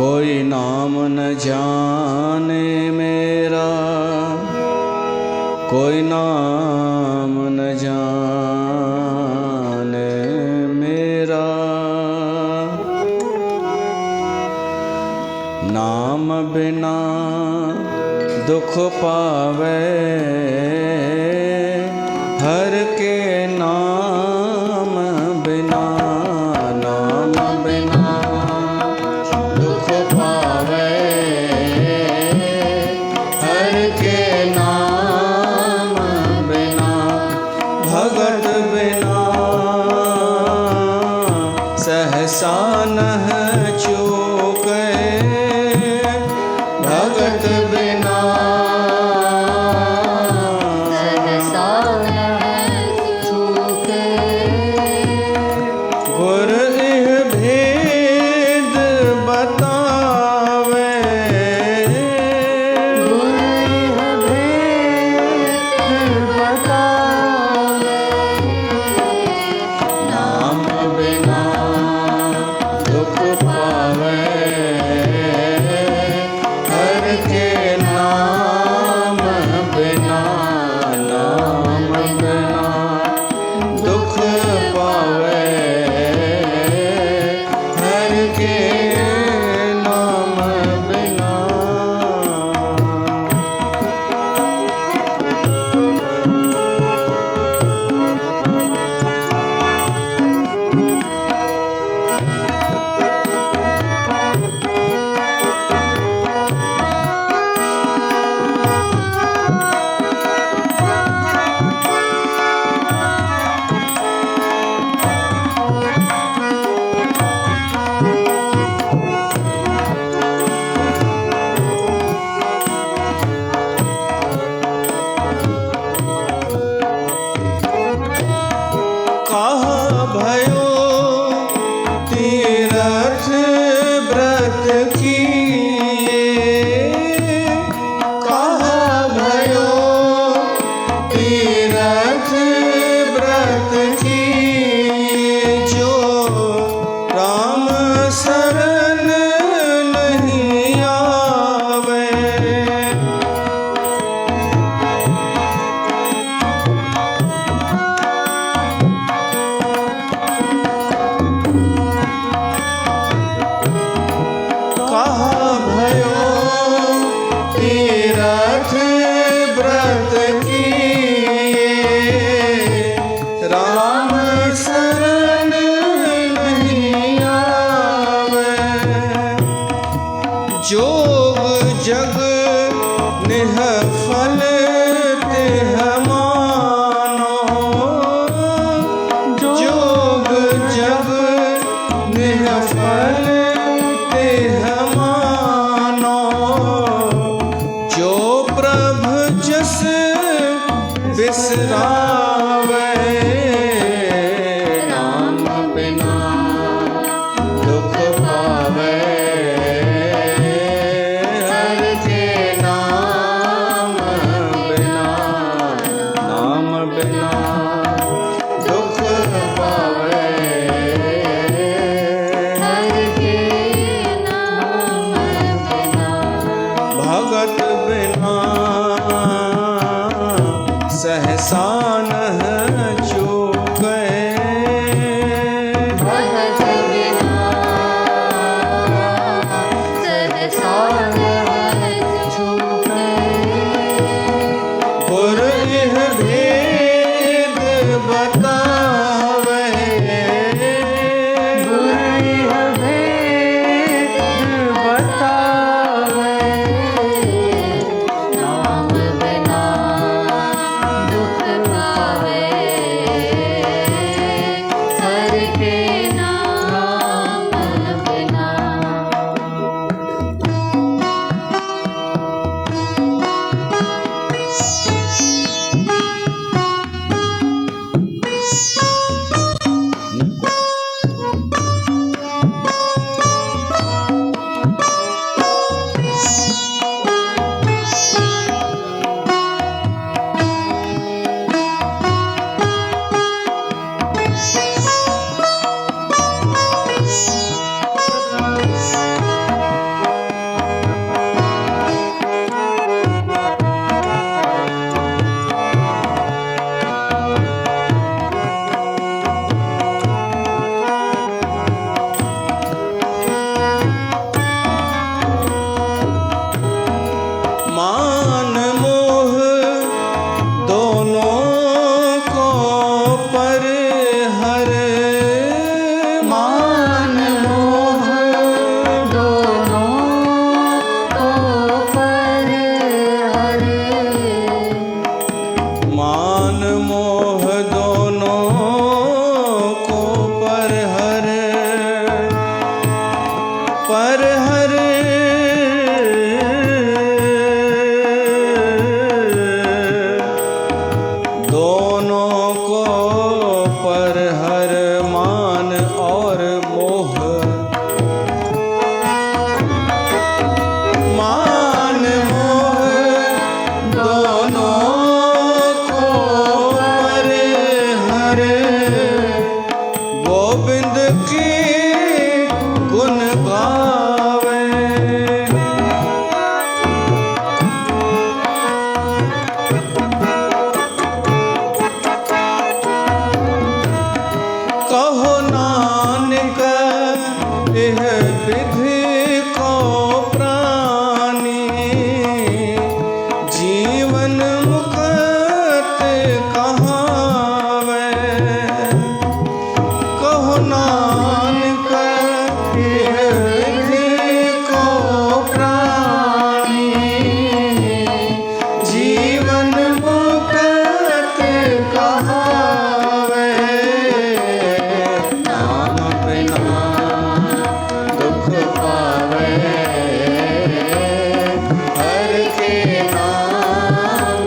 कोई नाम न जाने मेरा, कोई नाम न जाने मेरा। नाम बिना दुख पावे, हर के नाम बिना। नाम बिना दुख पावे, हर के नाम बिना। भगत बिना सहसा नह चूके, भगत बिना सहसा नह चूके। गुर इह भेद बतावे, गुर इह भेद बतावे। नाम बिना दुख पावे, हर के नाम बिना। नाम बिना दुख पावे, हर के नाम बिना। कहा भयो तीरथ व्रत किए, कहा भयो तीरथ व्रत किए। जो राम शरण नहीं आवे, कहा भयो तीरथ व्रत किए। राम शरण नहीं आवे, जोग जग निह फल तिह मानो। जोग जग निह फल तिह मानो। जो प्रभु जस बिसरावे, नाम बिना दुख पावे, पर हर दोनों को पर हर मान और मोह। मान मोह दोनों को पर हर गोविंद की गुण गावे। कहो नानक यह विधि को प्राणी जीवन मुक्त कहावे। कहो नानक यह विधि को प्राणी जीवन मुक्त कहावे। नाम बिना दुख पावे हर के नाम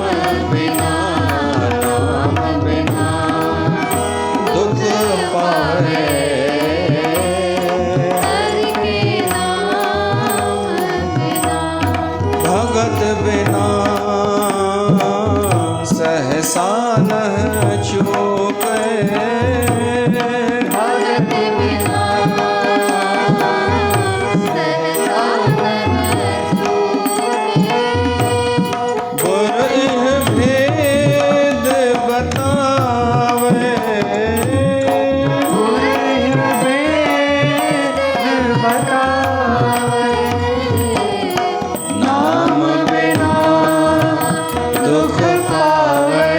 बिना। नाम बिना दुख पावे भगत बिना सहसा न चूके। भगत बिना सहसा न चूके। गुर इह भेद बतावे। गुर इह भेद बतावे। नाम बिना दुख पावे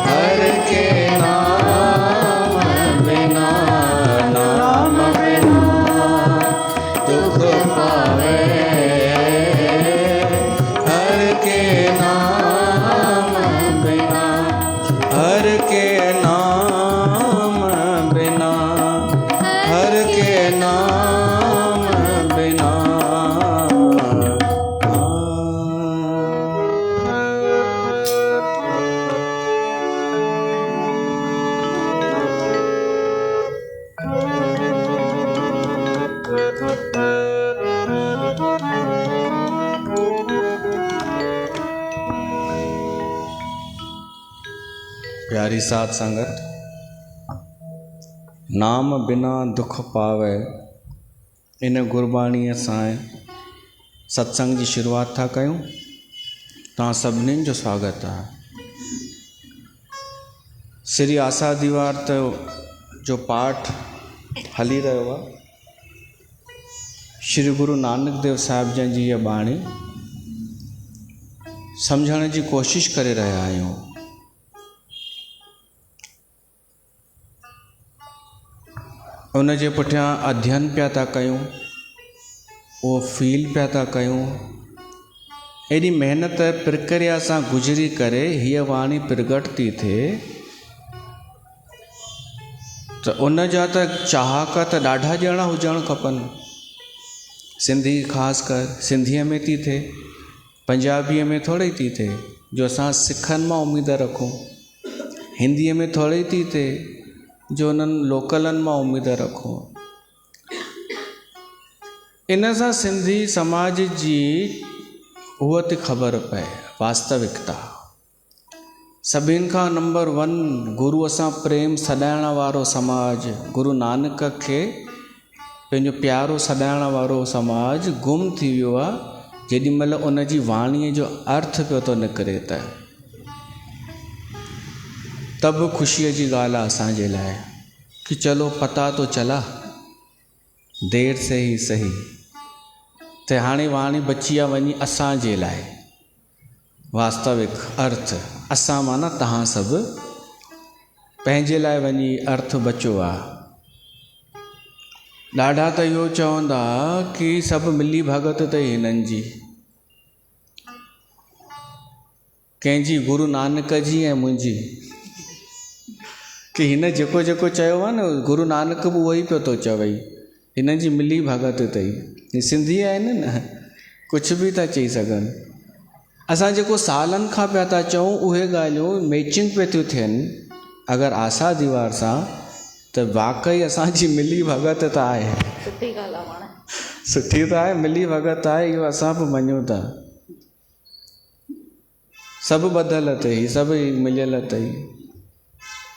हर के नाम बिना। नाम बिना दुख पावे हर के नाम बिना। हर के नाम बिना। हर के नाम बिना। प्यारी साध संगत, नाम बिना दुख पावे इन गुरबाणीअ सां सत्संग जी शुरूआत था कयूं। तव्हां सभिनीनि जो स्वागत आहे। श्री आसा दीवार ते जो पाठ हली रहियो आहे, श्री गुरु नानक देव साहिब जन जी इहा बाणी सम्झण जी कोशिश करे रहिया आहियूं। उन जे पुठियां अध्ययन पिया था कयूं, उहो फील पिया था कयूं। एॾी महिनत प्रक्रिया सां गुज़री करे हीअ वाणी प्रगट थी थिए त उन जा त चाहक त ॾाढा ॼणा हुजणु खपनि। सिंधी ख़ासि कर सिंधीअ में थी थिए, पंजाबीअ में थोरी थी थिए जो असां सिखनि मां उमेद रखूं। हिंदीअ में थोरी थी थिए जो उन्हनि लोकलनि मां उमेद रखूं। इन सां सिंधी समाज जी उहा थी ख़बर पए वास्तविकता। सभिनि खां नंबर 1 गुरूअ सां प्रेम सॾाइण वारो समाज, गुरु नानक खे पंहिंजो प्यारो सॾाइण वारो समाज गुम थी वियो आहे जेॾीमहिल उन जी वाणीअ जो अर्थ पियो थो निकिरे त। तब ख़ुशीअ जी ॻाल्हि आहे असांजे लाइ कि चलो पता तो चला, देर से ही सही। त हाणे वाणी बची आहे वञी असांजे लाइ। वास्तविक अर्थ असां माना तव्हां सभु पंहिंजे लाइ वञी अर्थ बचियो आहे। ॾाढा त इहो चवंदा कि सभु मिली भगत त हिननि जी, कंहिंजी गुरु नानक जी ऐं मुंहिंजी, कि हिन जेको जेको चयो आहे न गुरु नानक बि उहो ई पियो थो चवई इन जी मिली भगत अथई। ही सिंधी आहिनि न, कुझु बि था चई सघनि। असां जेको सालनि खां पिया था चऊं उहे ॻाल्हियूं मैचिंग पिया थियूं थियनि अगरि आसा दीवार सां, त वाक़ई असांजी मिली भगत त आहे। सुठी ॻाल्हि आहे पाण, सुठी त आहे, मिली भगत आहे, इहो असां बि मञूं था। सभु ॿधल अथई, सभु मिलियल अथई,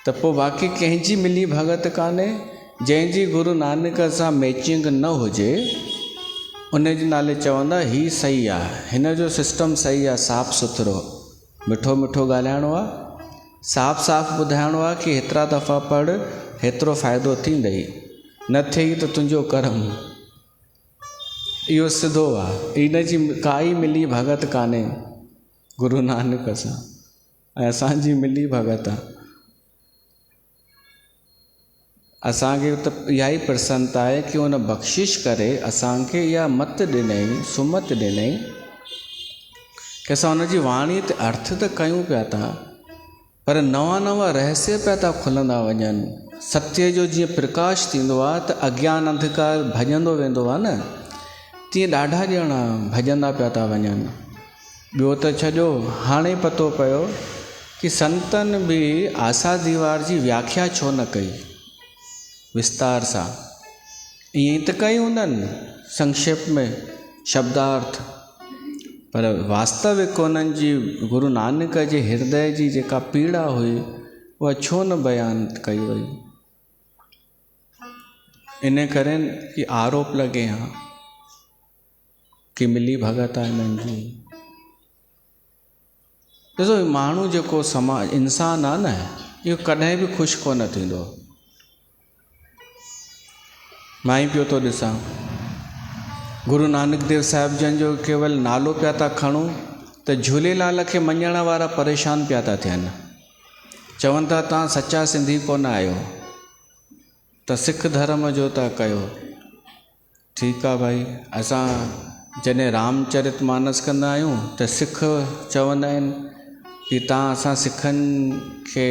त पोइ बाक़ी कंहिंजी मिली भगत कान्हे। जंहिंजी गुरू नानक सां मैचिंग न हुजे उन जे नाले चवंदा ही सही आहे, हिन जो सिस्टम सही आहे, साफ़ु सुथिरो, मिठो मिठो ॻाल्हाइणो आहे, साफ़ु साफ़ु ॿुधाइणो आहे कि हेतिरा दफ़ा पढ़ हेतिरो फ़ाइदो थींदई, न थिए त तुंहिंजो कर्म। इहो सिधो आहे। इन जी काई मिली भगत कान्हे गुरू नानक सां, ऐं असांजी मिली भगत आहे। असांखे त इहा ई प्रसन्नता आहे कि उन बख़्शिश करे असांखे इहा मत ॾिनई, सुमत ॾिनई कि असां उनजी वाणी ते अर्थ त कयूं पिया था, पर नवां नवां रहस्य पिया था खुलंदा वञनि। सत्य जो जीअं प्रकाश थींदो आहे त अज्ञान अंधकार भॼंदो वेंदो आहे न, तीअं ॾाढा ॼणा भॼंदा पिया था वञनि। ॿियो त छॾियो, हाणे पतो पियो कि संतनि बि आसा दीवार जी व्याख्या छो न कई विस्तार सां। ईअं त कई हूंदनि संक्षेप में शब्दार्थ, पर वास्तविक उन्हनि जी गुरू नानक जे हृदय जी जेका पीड़ा हुई उहा छो न बयान कई वई। इन करे कि आरोप लॻे हा कि मिली भगत आहे हिननि जी। ॾिसो, माण्हू जेको समाज इंसान आहे न, इहो कॾहिं बि ख़ुशि कोन थींदो। मां ई पियो थो ॾिसां, गुरू नानक देव साहिब जन जो केवल नालो पिया था खणूं त झूलेलाल खे मञण वारा परेशान पिया था थियनि। चवनि था तव्हां सचा सिंधी कोन आहियो, त सिख धर्म जो था कयो। ठीकु आहे भाई, असां जॾहिं रामचरित मानस कंदा आहियूं त सिख चवंदा आहिनि कि तव्हां असां सिखनि खे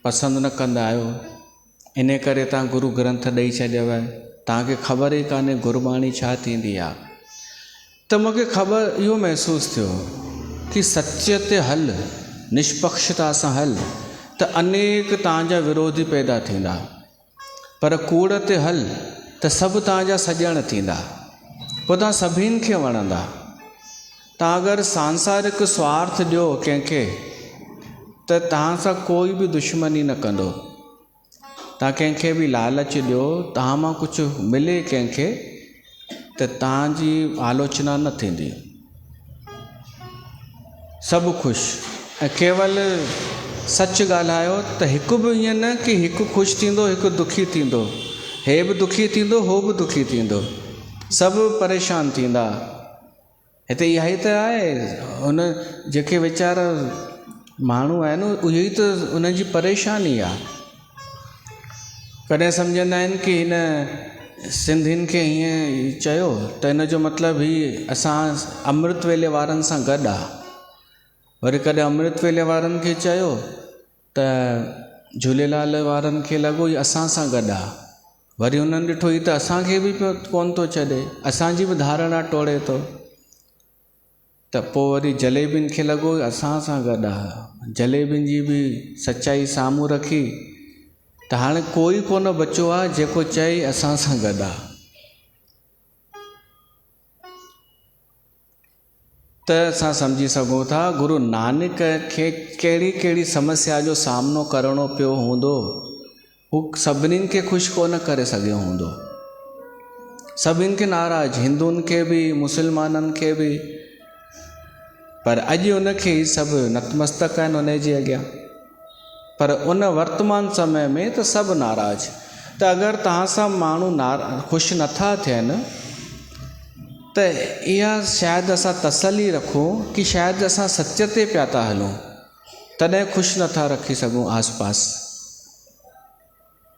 पसंदि न कंदा आहियो, इन करे तव्हां गुरू ग्रंथ ॾेई छॾियव, तव्हांखे ख़बर ई कान्हे गुरबाणी छा थींदी आहे। त मूंखे ख़बर इहो महसूसु थियो कि सत्य ते हल, निष्पक्षता सां हल, त अनेक तव्हांजा विरोधी पैदा थींदा, पर कूड़ ते हल त सभु तव्हांजा सॼण थींदा, पोइ तव्हां सभिनि खे वणंदा। तव्हां अगरि सांसारिक स्वार्थ ॾियो कंहिंखे त तव्हां सां कोई बि दुश्मनी न कंदो। तव्हां कंहिंखे बि लालच ॾियो, तव्हां मां कुझु मिले कंहिंखे, त तव्हांजी आलोचना न थींदी, सभु ख़ुशि। ऐं केवल सच ॻाल्हायो त हिकु बि ईअं न कि हिकु ख़ुशि थींदो हिकु दुखी थींदो, हे बि दुखी थींदो हो बि दुखी थींदो, सभु परेशान थींदा। हिते इहा ई त आहे, हुन जेके वीचारा माण्हू आहिनि उहे ई त उन्हनि जी परेशानी आहे। कॾहिं सम्झंदा आहिनि कि हिन सिंधियुनि खे हीअं चयो त हिन जो मतिलबु ही असां अमृत वेले वारनि सां गॾु आहे। वरी कॾहिं अमृत वेले वारनि खे चयो त झूलेलाल वारनि खे लॻो ई असां सां गॾु आहे। वरी उन्हनि ॾिठो ई त असांखे बि कोन थो छॾे, असांजी बि धारणा टोड़े थो। त पोइ वरी जलेबियुनि खे लॻो असां सां गॾु आहे, जलेबियुनि जी बि सचाई साम्हूं रखी, त हाणे कोई कोन बचियो आहे जेको चई असां सां गॾु आहे। त असां सम्झी सघूं था गुरू नानक खे कहिड़ी कहिड़ी समस्या जो सामनो करणो पियो हूंदो। हू सभिनीनि खे ख़ुशि कोन करे सघियो हूंदो, सभिनि खे नाराज़, हिंदुनि खे बि मुस्लमाननि खे बि, पर अॼु उनखे ई सभु नतमस्तक आहिनि उन जे अॻियां। पर उन वर्तमान समय में त सभु नाराज़। त अगरि तव्हां सां माण्हू ख़ुशि नथा थियनि त इहा शायदि असां तसली रखूं कि शायदि असां सत्य ते पिया था हलूं, तॾहिं ख़ुशि नथा रखी सघूं आसपास।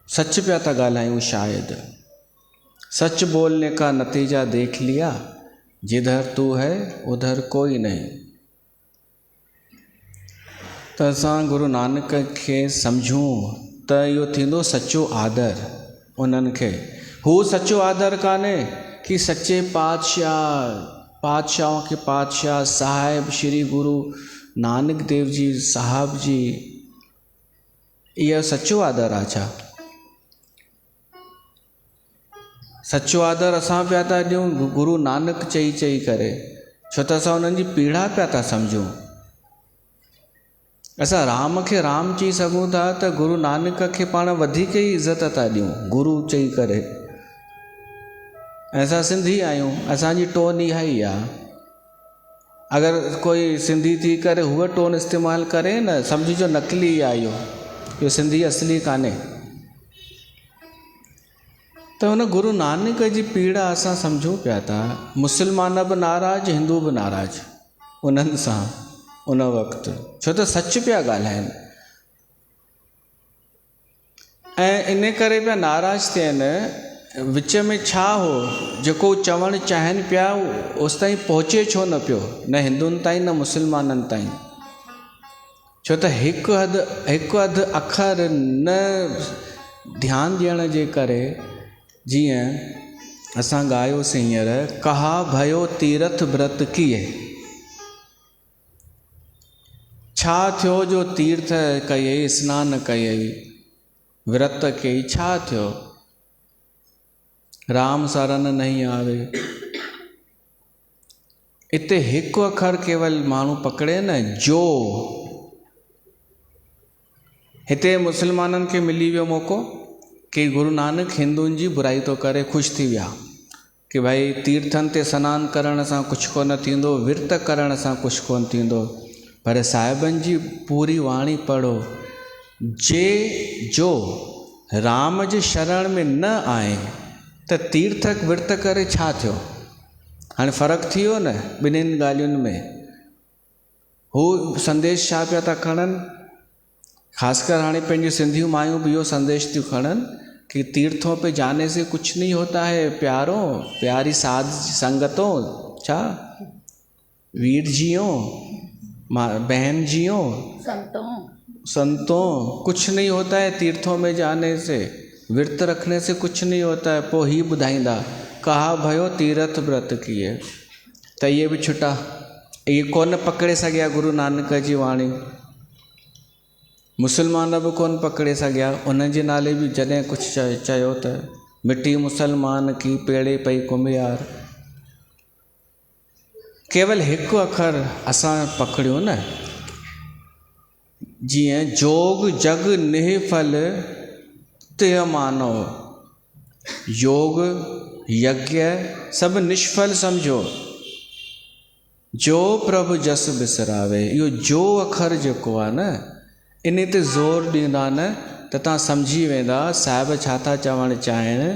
सच पिया था ॻाल्हायूं शायदि। सच बोलने का नतीजा देख लिया, जिधर तू है उधर कोई नहीं। त असां गुरू नानक खे सम्झूं त इहो थींदो सचो आदर उन्हनि खे। हू सचो आदर काने कि सच्चे पातशाहों के पातशाह साहिब श्री गुरु नानक देव जी साहब जी, यह सच्चो आदर आहे छा? सच्चो आदर असां पिया था ॾियूं गुरु नानक चई चई करे, छो त असां उन्हनि जी पीड़ा पिया था सम्झूं। असां राम खे राम चई सघूं था त गुरु नानक खे पाण वधीक ई इज़त था ॾियूं गुरु चई करे। ऐं असां सिंधी आहियूं, असांजी टोन इहा ई आहे। अगरि कोई सिंधी थी करे हूअ टोन इस्तेमालु करे न, सम्झिजो नकली आहे इहो सिंधी असली कान्हे। त हुन गुरु नानक जी पीड़ा असां सम्झूं पिया था। मुस्लमान बि नाराज़, हिंदू बि नाराज़ उन्हनि सां उन वक़्तु, छो त सच पिया ॻाल्हाइनि। ऐं इन करे पिया नाराज़ थियनि। विच में छा हो जेको चवणु चाहिनि पिया ओसि ताईं पहुचे छो न पियो, न हिंदुनि ताईं न मुस्लमाननि ताईं? छो त हिकु अधु अखर न ध्यानु ॾियण जे करे, जीअं असां ॻायोसीं हींअर, कहा भयो तीर्थ व्रत कीअ, छा थियो जो तीर्थ कयई, सनानु कयई, व्रत कयई, छा थियो? राम सरन नहीं आवे। इते हिकु अखर केवल माण्हू पकड़े न, जो। हिते मुस्लमाननि खे मिली वियो मौक़ो कि गुरु नानक हिंदुनि जी बुराई तो करे, ख़ुशि थी विया कि भाई तीर्थनि ते सनानु करण सां कुझु कोन थींदो, विर्त करण सां कुझु कोन थींदो। पर साहिबनि जी पूरी वाणी पढ़ो, जो राम जे शरण में न आए त तीर्थ विर्त करे छा थियो? हाणे फ़र्क़ु थी वियो न ॿिन्हिनि ॻाल्हियुनि में। हू संदेश छा पिया था खणनि? ख़ासि कर हाणे पंहिंजी सिंधियूं मायूं बि इहो संदेश थियूं खणनि कि तीर्थों पे जाने से कुछ नहीं होता है प्यारों, प्यारी साध संगतों, छा वीर जियों, बहन जियों, संतों, कुछ नहीं होता है तीर्थों में जाने से, विर्त रखने से कुछ नहीं होता है। पोइ ही ॿुधाईंदा, कहा भयो तीर्थ व्रत कीअ। त इहे बि छुटा, इहे कोन पकड़े सघिया गुरु नानक जी वाणी। मुस्लमान बि कोन पकड़े सघिया। उन जे नाले बि जॾहिं कुझु चयो त मिटी मुसलमान की पेड़े पई कुम्हियार। केवल हिकु अखर असां पकड़ियो न, जीअं जोग जग निहफल त्य मानो, योग यज्ञ सब निष्फल समझो, जो प्रभु जस बिसरावे। इहो जो अखर जेको आहे न, इन ते ज़ोर ॾींदा न त तव्हां सम्झी वेंदा साहिब छा था चवणु चाहिनि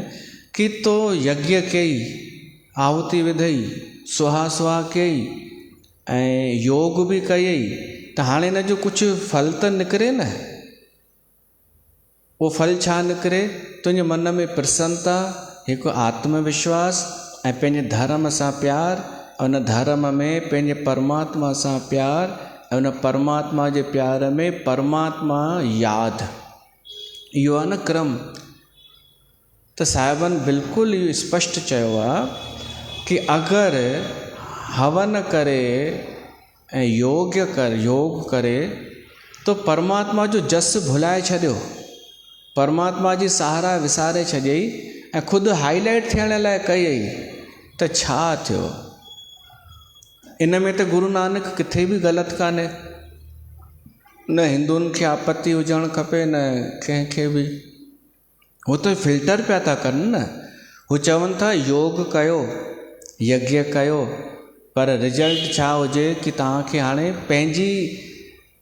कि तो यज्ञ कई, आहुति विधई, सुहा सुहा कई ऐं योग बि कयई, त हाणे हिन जो कुझु फल त निकिरे न। उहो फल छा निकिरे? तुंहिंजे मन में प्रसन्नता, हिकु आत्मविश्वास ऐं पंहिंजे धर्म सां प्यार, उन धर्म में पंहिंजे परमात्मा सां प्यार, ऐं उन परमात्मा जे प्यार में परमात्मा यादि। इहो आहे न क्रम। त साहिबनि बिल्कुलु इहो स्पष्ट चयो आहे कि अगरि हवन करे ऐं योग करे तो परमात्मा जो जस भुलाए छॾियो, परमात्मा जी सहारा विसारे छॾियई ऐं ख़ुदि हाईलाइट थियण लाइ कयई, त छा थियो? इन में त गुरु नानक किथे बि ग़लति कान्हे। न हिंदुनि खे आपत्ति हुजणु खपे न कंहिंखे बि। हू त फिल्टर पिया था कनि न। हू चवनि था योग कयो, यज्ञ कयो, पर रिजल्ट छा हुजे कि तव्हांखे हाणे पंहिंजी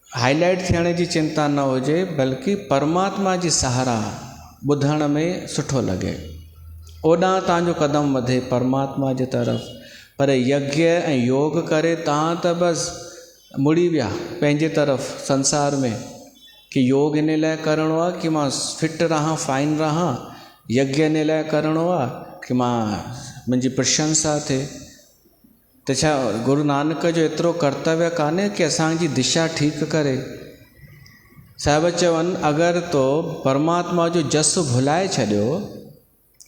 हाईलाइट थियण जी चिंता न हुजे, बल्कि परमात्मा जी सहारा ॿुधण में सुठो लॻे, ओॾां तव्हांजो कदम वधे परमात्मा जे तरफ़। पर यज्ञ ऐं योग करे तव्हां त बसि मुड़ी विया पंहिंजे तरफ़ संसार में कि योग इन लाइ करिणो आहे कि मां फिट रहां, फाइन रहां, यज्ञ इन लाइ करिणो आहे कि मां मुंहिंजी प्रशंसा थिए। त छा गुरु नानक जो एतिरो कर्तव्य कान्हे कि असांजी दिशा ठीकु करे? साहिब चवनि अगरि तो परमात्मा जो जस भुलाए छॾियो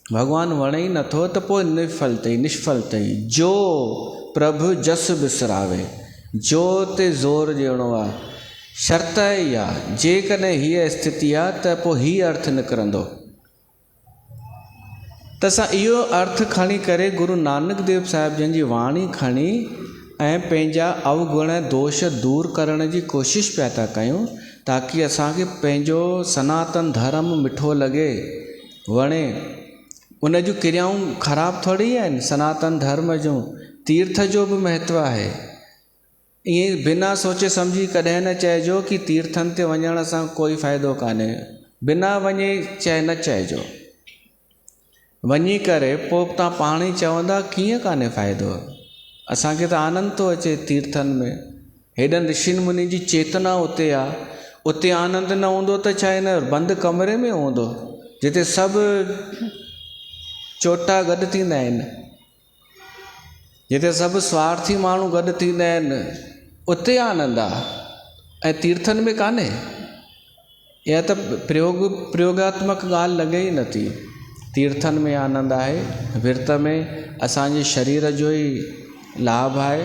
भगवान वणे ई नथो त पोइ निष्फल अथई। जो प्रभु जस बिसरावे, जो ते ज़ोर ॾियणो आहे। शर्त ई आहे, जेकॾहिं हीअ स्थिति आहे त पोइ हीअ अर्थ निकिरंदो। त असां इहो अर्थ खणी करे गुरु नानक देव साहिब जन जी वाणी खणी ऐं पंहिंजा अवगुण दोष दूर करण जी कोशिशि पिया था कयूं, ताकी असांखे पंहिंजो सनातन धर्म मिठो लॻे, वणे। उन जूं क्रियाऊं ख़राबु थोरी आहिनि। सनातन धर्म जूं तीर्थ जो बि महत्व आहे। ईअं बिना सोचे सम्झी कॾहिं न चइजो कि तीर्थनि ते वञण सां कोई फ़ाइदो कान्हे। बिना वञे न चइजो। वञी करे पोइ तव्हां पाण ई चवंदा कीअं कान्हे फ़ाइदो। असांखे त आनंद थो अचे तीर्थनि में। हेॾनि ऋषिनि मुनि जी चेतना उते आहे। उते आनंद न हूंदो त छा हिन बंदि कमरे में हूंदो, जिते सभु चोटा गॾु थींदा आहिनि, जिते सभु स्वार्थी माण्हू गॾु थींदा आहिनि, उते आनंद आहे। ऐं तीर्थनि में कान्हे। इहा त प्रयोगात्मक ॻाल्हि लॻे ई नथी। तीर्थनि में आनंद आहे। विर्त में असांजे शरीर जो ई लाभ आहे।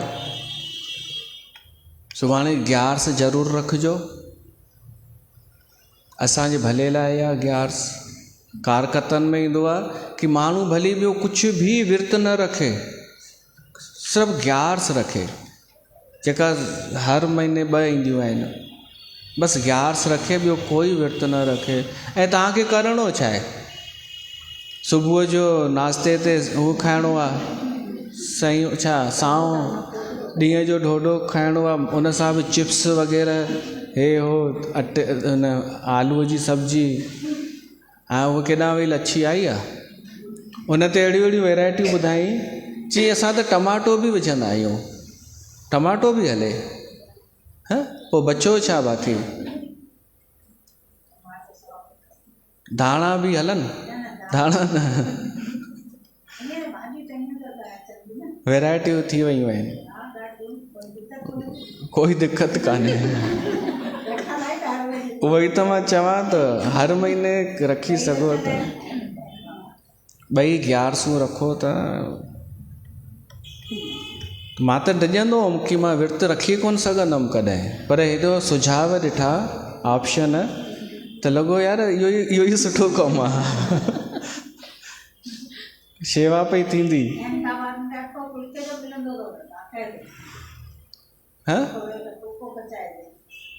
सुभाणे ग्यारस ज़रूरु रखिजो। असांजे भले लाइ आहे ग्यारस। कारकतनि में ईंदो आहे कि माण्हू भली ॿियो कुझु बि विर्त न रखे, सिर्फ़ु ग्यारस रखे, जेका हर महीने 2 ईंदियूं आहिनि। बसि ग्यारस रखे, ॿियो कोई विर्त न रखे। ऐं तव्हांखे करिणो छा आहे? सुबुह जो नाश्ते ते हू खाइणो आहे, सयूं साओ। ॾींहं जो ढोढो खाइणो आहे, उन सां बि चिप्स वग़ैरह, हे हो अटे न आलूअ जी सब्जी। ऐं उहो केॾां वई लच्छी आई आहे। उन ते अहिड़ियूं अहिड़ियूं वैरायटियूं ॿुधाई, चई असां त टमाटो बि विझंदा आहियूं। टमाटो बि हले? ह पोइ बचो छा बाक़ी? धाणा बि हलनि? धाणा न, वैरायटियूं थी वियूं आहिनि। कोई दिक़त कान्हे। उहो ई त मां चवां त हर महीने रखी सघो त 2 ग्यारसूं रखो त। मां त डिॼंदो हुअमि कि मां विर्त रखी कोन सघंदुमि कॾहिं, पर हेॾो सुझाव ॾिठा ऑप्शन त लॻो यार इहो ई सुठो कमु आहे। शेवा पई थींदी। हा,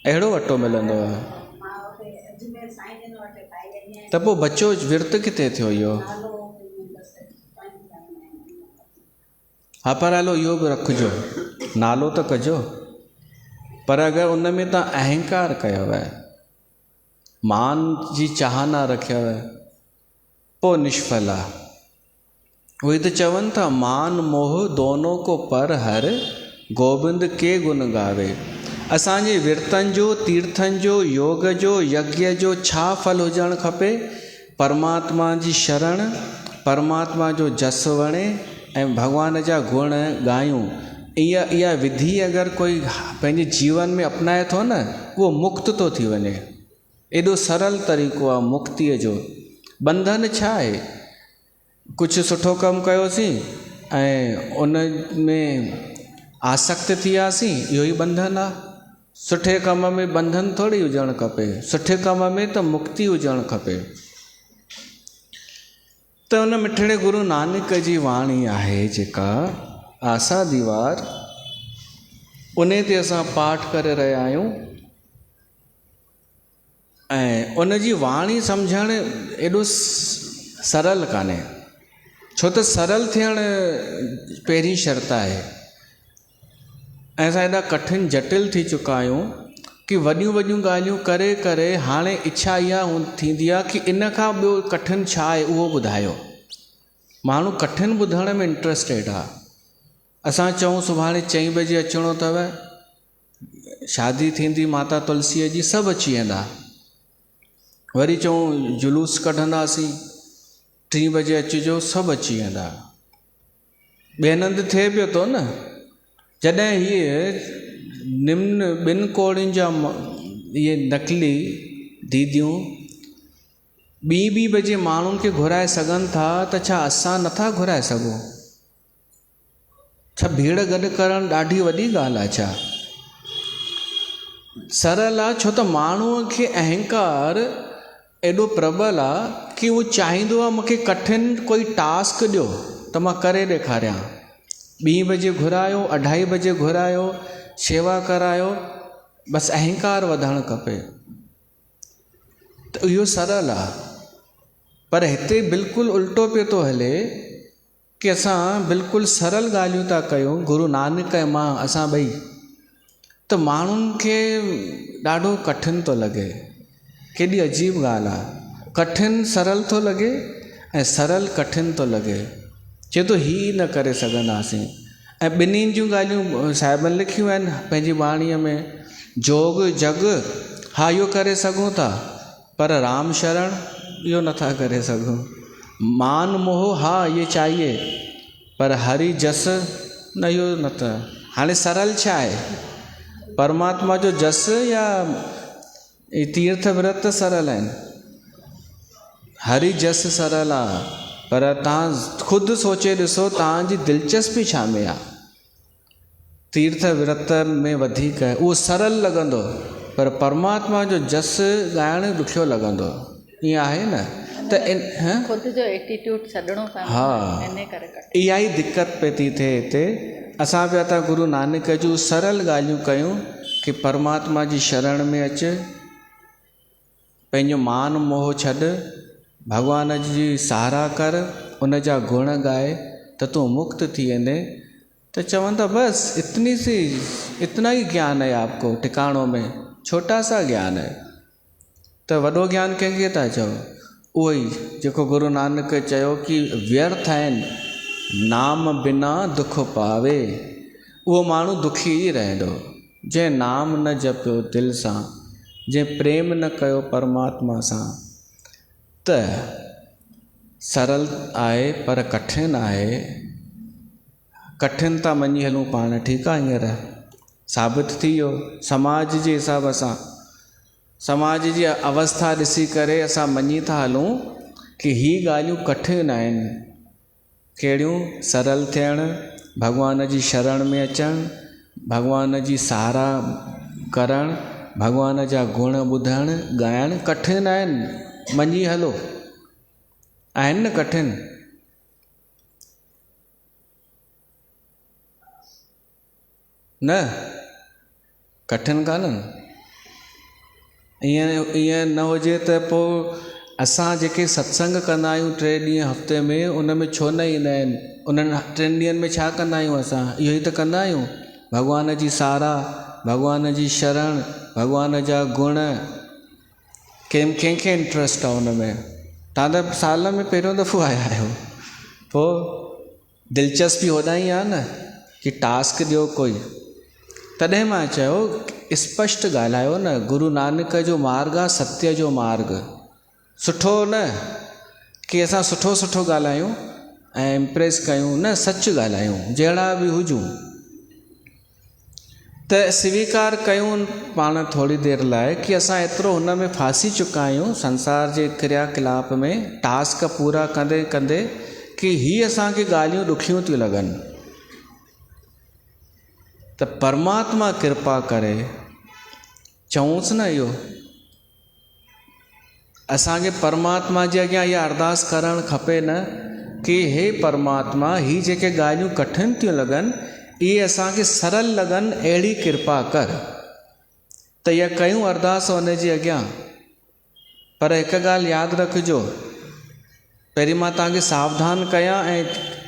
अहिड़ो अटो मिलंदो आहे? त पोइ बचो विर्त किथे थियो इहो? हा, पर हलो इहो बि रखिजो, नालो त कजो। पर अगरि उन में तव्हां अहंकार कयव, मान जी चाहना रखियव, पोइ निष्फल आहे। उहे त चवनि था, मान मोह दोनों को पर हर, गोबिंद के गुण गावे। असांजे विर्तनि जो, तीर्थनि जो, योग जो, यज्ञ जो छा फल हुजणु खपे? परमात्मा जी शरण, परमात्मा जो जस वणे ऐं भॻवान जा गुण ॻायूं। इहा विधि अगरि कोई पंहिंजे जीवन में अपनाए थो न, उहो मुक्त थो थी वञे। एॾो सरल तरीक़ो आहे मुक्तिअ जो। बंधन छा आहे? कुझु सुठो कमु कयोसीं ऐं उन में आसक्त थी वियासीं, इहो ई बंधन आहे। सुठे कम में बंधन थोरी हुजणु खपे। सुठे कम में त मुक्ति हुजणु खपे। त उन मिठड़े गुरु नानक जी वाणी आहे जेका आसा दीवार, उन ते असां पाठ करे रहिया आहियूं। ऐं उन जी वाणी सम्झणु एॾो सरल कान्हे, छो त सरल थियणु पहिरीं शर्त आहे। ऐं असां एॾा कठिन जटिल थी चुका आहियूं कि वॾियूं वॾियूं ॻाल्हियूं करे करे हाणे इच्छा इहा थींदी आहे कि इन खां ॿियो कठिन छा आहे उहो ॿुधायो। माण्हू कठिन ॿुधण में इंट्रस्टेड आहे। असां चऊं सुभाणे 4 बजे अचिणो अथव, शादी थींदी माता तुलसीअ जी, सभु अची वेंदा। वरी चऊं जुलूस कढंदासीं, 3 बजे अचिजो, सभु अची वेंदा। बेनंद थिए पियो थो न। जॾहिं इहे निम्न 2 कोड़ियुनि जा इहे नकली दीदियूं ॿी बजे माण्हुनि खे घुराए सघनि था त छा असां नथा घुराए सघूं? छा भीड़ गॾु करणु ॾाढी वॾी ॻाल्हि आहे छा? सरल आहे, छो त माण्हूअ खे अहंकार एॾो प्रबल आहे कि उहो चाहींदो आहे मूंखे कठिन कोई टास्क ॾियो त मां करे ॾेखारियां। 2 बजे घुरायो, 2:30 बजे घुरायो, शेवा करायो, बसि अहंकार वधणु खपे। त इहो सरल आहे, पर हिते बिल्कुलु उल्टो पियो थो हले कि असां बिल्कुलु सरल ॻाल्हियूं था कयूं, गुरु नानक ऐं मां असां ॿई, त माण्हुनि खे ॾाढो कठिन थो लॻे। केॾी अजीब ॻाल्हि आहे, कठिन सरल थो लॻे ऐं सरल कठिन थो लॻे। चए थो ही न करे सघंदासीं। ऐं ॿिन्हिनि जूं ॻाल्हियूं साहिबनि लिखियूं आहिनि पंहिंजी वाणीअ में। जोग जग हा इहो करे सघूं था, पर राम शरण इहो नथा करे सघूं। मान मोह हा ये चाहिए, पर हरि जस न, इहो न त। हाणे सरल छा आहे, परमात्मा जो जस या तीर्थ व्रत सरल आहिनि? हरि जस सरल आहे, पर तव्हां ख़ुदि सोचे ॾिसो तव्हांजी दिलचस्पी छा में आहे। तीर्थ व्रत में वधीक आहे, उहो सरल लॻंदो, पर परमात्मा जो जस ॻाइणु ॾुखियो लॻंदो। ईअं आहे न? त ख़ुदि जो एटीट्यूड छॾिणो पवंदो। हा, इन करे इहा ई दिक़त पई थी थिए हिते। असां पिया था गुरु नानक जूं सरल ॻाल्हियूं कयूं कि परमात्मा जी शरण में अचु, पंहिंजो मान मोह छॾ, भॻवान जी सहारा कर, उन जा गुण ॻाए त तूं मुक्त थी वेंदे। तो चवंदा बस इतना ही ज्ञान है आपको टिकाणों में, छोटा सा ज्ञान है। तो वॾो ज्ञान कंहिंखे था चओ? उहो ई जेको गुरु नानक चयो कि व्यर्थ आहिनि, नाम बिना दुख पावे। उहो माण्हू दुखी ई रहंदो जंहिं नाम न जपियो दिलि सां, जंहिं प्रेम न कयो परमात्मा सां। त सरल आहे पर कठिन आहे। कठिन था मञी हलूं पाण, ठीकु आहे, हींअर साबित थी वियो समाज जे हिसाब सां। समाज जी अवस्था ॾिसी करे असां मञी था हलूं कि ही ॻाल्हियूं कठिन आहिनि। कहिड़ियूं? सरल थियणु, भॻवान जी शरण में अचणु, भॻवान जी सहारा करणु, भॻवान जा गुण ॿुधणु ॻाइणु कठिन आहिनि। मञी हलो, आहिनि न कठिन? न कठिन कान्हनि? ईअं न हुजे त पोइ असां जेके सत्संग कंदा आहियूं 3 ॾींहं हफ़्ते में, उन में छो न ईंदा आहिनि? उन्हनि 3 ॾींहंनि में छा कंदा आहियूं असां? इहो ई त कंदा आहियूं, भॻवान जी सहारा, भॻवान जी शरण, भॻवान जा गुण। कंहिंखे इंट्रस्ट आहे हुन में? तव्हां त साल में पहिरियों दफ़ो आया आहियो, पोइ दिलचस्पी होॾां ई आहे न कि टास्क ॾियो कोई। तॾहिं मां चयो स्पष्ट ॻाल्हायो न, गुरु नानक जो मार्ग आहे सत्य जो मार्ग। सुठो न कि असां सुठो सुठो ॻाल्हायूं ऐं इम्प्रेस कयूं, न सच ॻाल्हायूं, जहिड़ा बि हुजूं। त स्वीकार कयूं पाण थोरी देरि लाइ कि असां एतिरो हुन में फासी चुका आहियूं संसार जे क्रियाकलाप में, टास्क पूरा कंदे कंदे, कि ही असांखे ॻाल्हियूं ॾुखियूं थियूं लॻनि। त परमात्मा कृपा करे चऊंसि न, इहो असांखे परमात्मा जे अॻियां इहा अरदास करणु खपे न कि हे परमात्मा, ही जेके ॻाल्हियूं कठिन थियूं लॻनि, इहे असांखे सरल लॻनि, अहिड़ी कृपा कर। त इहा कयूं अरदास हुन जे अॻियां। पर हिकु ॻाल्हि यादि रखिजो, पहिरीं मां तव्हांखे सावधान कयां ऐं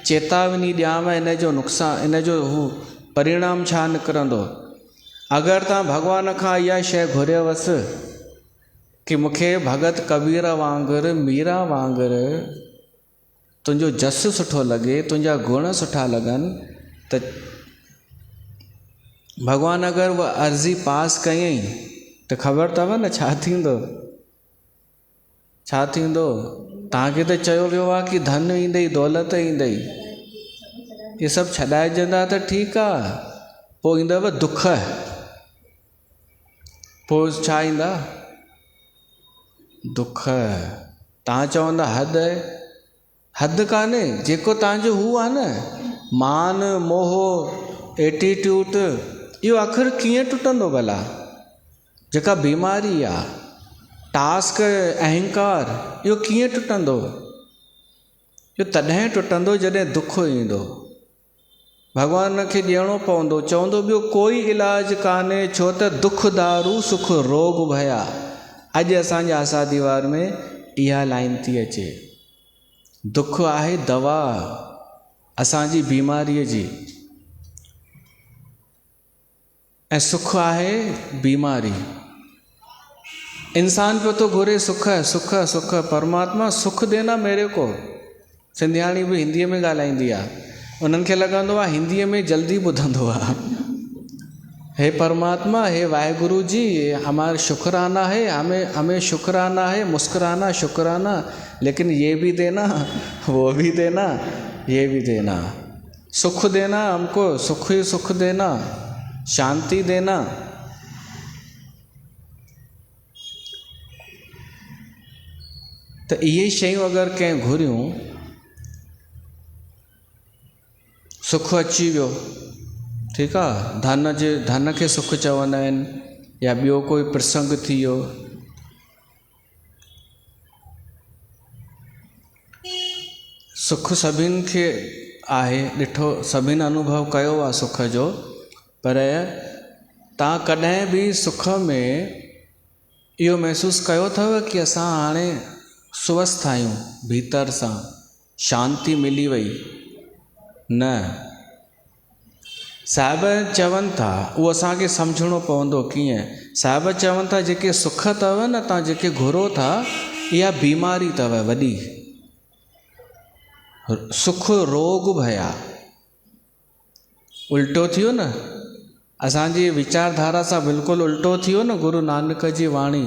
चेतावनी ॾियांव इन जो नुक़सानु, इन जो हू परिणाम छा निकिरंदो। अगरि तव्हां भॻवान खां इहा शइ घुरियवसि कि मूंखे भगत कबीर वांगुरु, मीरा वांगुरु तुंहिंजो जस सुठो लॻे, तुंहिंजा गुण सुठा लॻनि, त भॻवान अगरि उहा अर्ज़ी पास कयईं त ख़बर अथव न छा थींदो? छा थींदो? तव्हांखे त चयो वियो आहे कि धन ईंदई, दौलत ईंदई, इहे सभु छॾाइजंदा त ठीकु आहे, पोइ ईंदव दुख। पोइ छा ईंदा? दुख। तव्हां चवंदा हद आहे, हद कान्हे, जेको तव्हांजो हू आहे न मान मोह एटीट्यूड, इहो आख़िर कीअं टुटंदो भला? जेका बीमारी आहे, टास्क, अहंकार, इहो कीअं टुटंदो? इहो तॾहिं टुटंदो जॾहिं दुख ईंदो, भॻवान खे ॾियणो पवंदो, चवंदो ॿियो कोई इलाज कान्हे, छो त दुख दारू सुख रोग भया। अॼु असांजे आसा दीवार में इहा लाइन थी अचे, दुख आहे दवा असांजी बीमारीअ जी, ऐं सुख आहे बीमारी। इंसान पियो थो घुरे सुख सुख सुख, परमात्मा सुख देना मेरे को। सिंधियाणी बि हिंदीअ में ॻाल्हाईंदी आहे, उन्हनि खे लॻंदो आहे हिंदीअ में जल्दी ॿुधंदो आहे। हे परमात्मा, हे वाहेगुरु जी, हमारा शुक्राना है, हमें शुक्राना है, मुस्कुराना शुक्राना, लेकिन ये भी देना, वो भी देना, ये भी देना, सुख देना हमको, सुख ही सुख देना, शांति देना। त इहे शयूं अगरि कंहिं घुरियूं, सुख अची वियो, ठीकु आहे, धन खे सुख चवंदा आहिनि, या ॿियो कोई प्रसंग थी वियो, सुख सभिनि खे आहे, ॾिठो सभिनि अनुभव कयो आहे सुख जो, पर तव्हां कॾहिं बि सुख में इहो महसूसु कयो अथव कि असां हाणे स्वस्थ आहियूं, भीतर सां शांती मिली वई? न। साहिब चवनि था, उहो असांखे सम्झणो पवंदो कीअं। साहिब चवनि था जेके सुख अथव न, तव्हां जेके घुरो था, इहा बीमारी अथव वॾी, सुख रोग भया। उल्टो थियो न, असांजी वीचारधारा सां बिल्कुलु उल्टो थियो न गुरु नानक जी वाणी।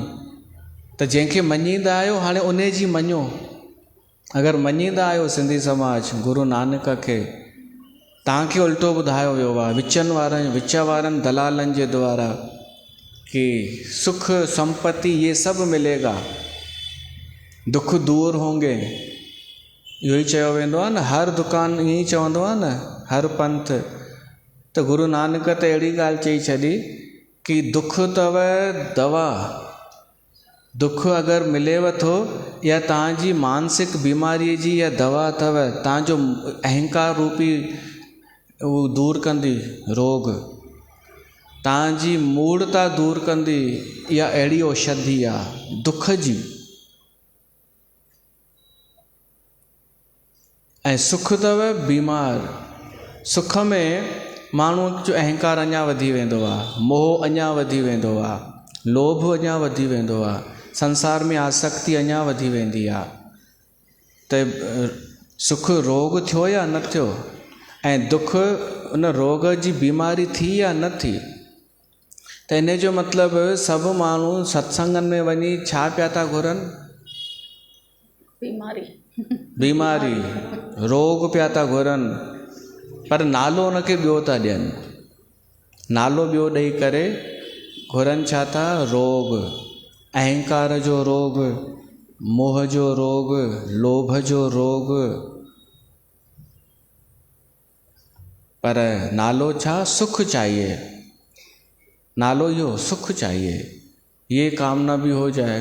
त जंहिंखे मञींदा आहियो हाणे उन जी मञो। अगरि मञींदा आहियो सिंधी समाज गुरु नानक खे, तव्हांखे उल्टो ॿुधायो वियो आहे विच वारनि दलालनि जे द्वारा कि सुख संपत्ति ये सब मिलेगा, दुख दूर होंगे। इहो ई चयो वेंदो आहे न, हर दुकान ईअं ई चवंदो आहे न, हर पंथ। त गुरु नानक त अहिड़ी ॻाल्हि चई छॾी कि दुख अथव दवा, दुख अगरि मिलेव थो, या तव्हांजी मानसिक बीमारीअ जी इहा दवा अथव, तव्हांजो अहंकार रूपी उहो दूर कंदी रोग, तव्हांजी मूढ़ता दूर कंदी, इहा अहिड़ी औषधि आहे दुख जी। ऐं सुख अथव बीमार, सुख में माण्हू जो अहंकार अञा वधी वेंदो आहे, मोह अञा वधी वेंदो आहे, लोभ अञा वधी वेंदो आहे, संसार में आसक्ति अञा वधी वेंदी आहे। त सुख रोग थियो या न थियो, ऐं दुख उन रोग जी बीमारी थी या न थी, त इन जो मतिलबु सभु माण्हू सत्संगनि में वञी छा पिया था घुरनि? बीमारी रोग पिया था घुरनि, पर नालो उनखे ॿियो था ॾियनि, नालो ॿियो ॾेई करे घुरनि छा था? रोग, अहंकार जो रोग, मोह जो रोग, लोभ जो रोग। पर नालो छा? सुख चाहिए, नालो इहो सुख चाहिए, ये कामना भी हो जाए।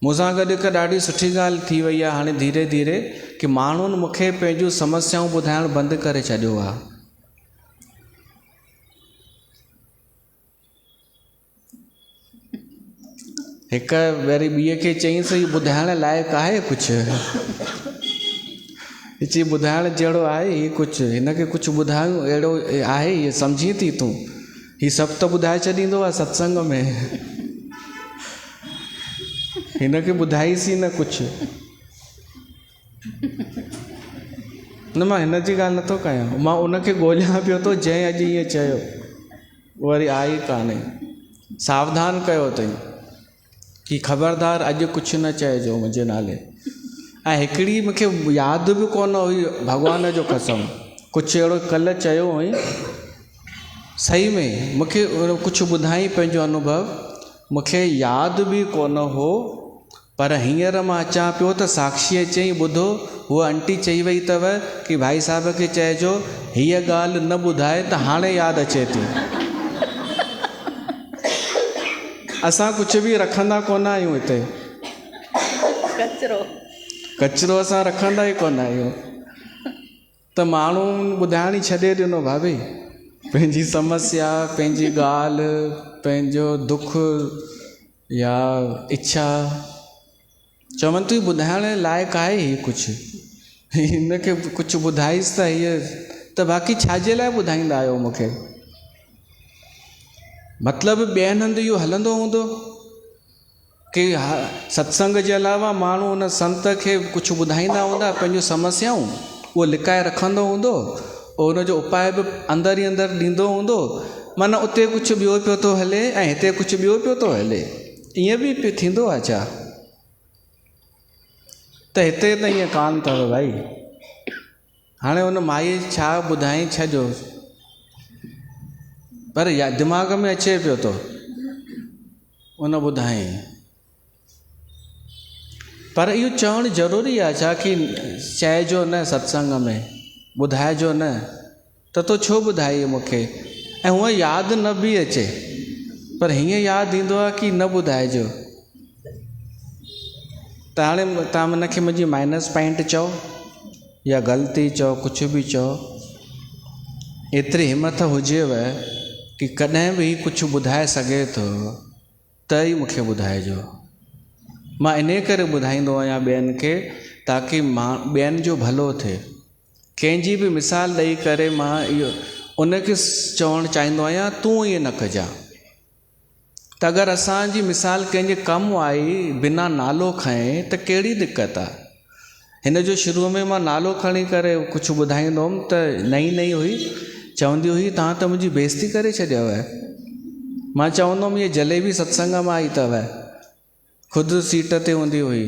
मूंसां गॾु हिकु ॾाढी सुठी ॻाल्हि थी वई आहे हाणे धीरे धीरे, कि माण्हुनि मूंखे पंहिंजूं समस्याऊं ॿुधाइणु बंदि करे छॾियो आहे। हिकु वरी ॿीअ खे चईंसि ॿुधाइण लाइक़ु आहे कुझु, चई ॿुधाइण जहिड़ो आहे ही कुझु, हिनखे कुझु ॿुधायूं अहिड़ो आहे, हीअ सम्झी थी तूं, हीअ सभु त ॿुधाए छॾींदो आहे सत्संग में, हिनखे ॿुधाईसीं न कुझु। न मां हिन जी ॻाल्हि नथो कयां, मां उनखे ॻोल्हियां पियो थो जंहिं अॼु ईअं चयो, वरी आई कान्हे। सावधान कयो अथई कि ख़बरदार अॼु कुझु न चइजो मुंहिंजे नाले। ऐं हिकिड़ी मूंखे यादि बि कोन हुई, भॻवान जो कसम, कुझु अहिड़ो कल्ह चयो हुई, सही में मूंखे कुझु ॿुधाई पंहिंजो अनुभव। मूंखे यादि बि कोन हो, पर हींअर मां अचां पियो त साक्षीअ चई ॿुधो हूअ आंटी चई वई अथव कि भाई साहिब खे चइजो हीअ ॻाल्हि न ॿुधाए त हाणे यादि अचे थी। असां कुझु बि रखंदा कोन आहियूं हिते, कचिरो असां रखंदा ई कोन आहियूं। त माण्हू ॿुधाइण ई छॾे ॾिनो भाभी, पंहिंजी समस्या, पंहिंजी ॻाल्हि, पंहिंजो दुख या इच्छा चवनि थी ॿुधाइण लाइक़ु आहे ही कुझु, हिनखे कुझु ॿुधाईसि त हीअ त बाक़ी छाजे लाइ ॿुधाईंदा आहियो मूंखे? मतिलबु ॿियनि हंधि इहो हलंदो हूंदो कि सत्संग जे अलावा माण्हू हुन संत खे कुझु ॿुधाईंदा हूंदा, पंहिंजूं समस्याऊं उहो लिकाए रखंदो हूंदो, और हुनजो उपाय बि अंदरि ई अंदरि ॾींदो हूंदो, माना उते कुझु ॿियो पियो थो हले ऐं हिते कुझु ॿियो पियो थो हले। ईअं बि थींदो आहे छा? त हिते त ईअं कान अथव भाई। हाणे हुन माई छा ॿुधाई छॾियो, पर या दिमाग़ में अचे पियो थो उन ॿुधाई, पर इहो चवणु ज़रूरी आहे छा कि चइजो न सत्संग में, ॿुधाइजो न, त तो छो ॿुधाई मूंखे? ऐं हूअं यादि न बि अचे, पर हीअं यादि ईंदो आहे कि न ॿुधाइजो। त हाणे तव्हां हुनखे मुंहिंजी माइनस पॉइंट चओ या ग़लती चओ, कुझु बि चओ, एतिरी हिमत हुजेव कि कॾहिं बि कुझु ॿुधाए सघे थो त ई मूंखे ॿुधाइजो। मां इन करे ॿुधाईंदो आहियां ॿियनि खे, ताकी मां ॿियनि जो भलो थिए। कंहिंजी बि मिसाल ॾेई करे मां इहो उनखे चवणु चाहींदो आहियां तूं ईअं न कजां। त अगरि असांजी मिसाल कंहिंजे कमु आई बिना नालो खणे त कहिड़ी दिक़त आहे? हिन जो शुरूअ में मां नालो खणी करे कुझु ॿुधाईंदो हुअमि त नई हुई, चवंदी हुई तव्हां त मुंहिंजी बेइज़ती करे चॾियव। मां चवंदो हुअमि इहे जलेबी सत्संग मां आई अथव, ख़ुदि सीट ते हूंदी हुई।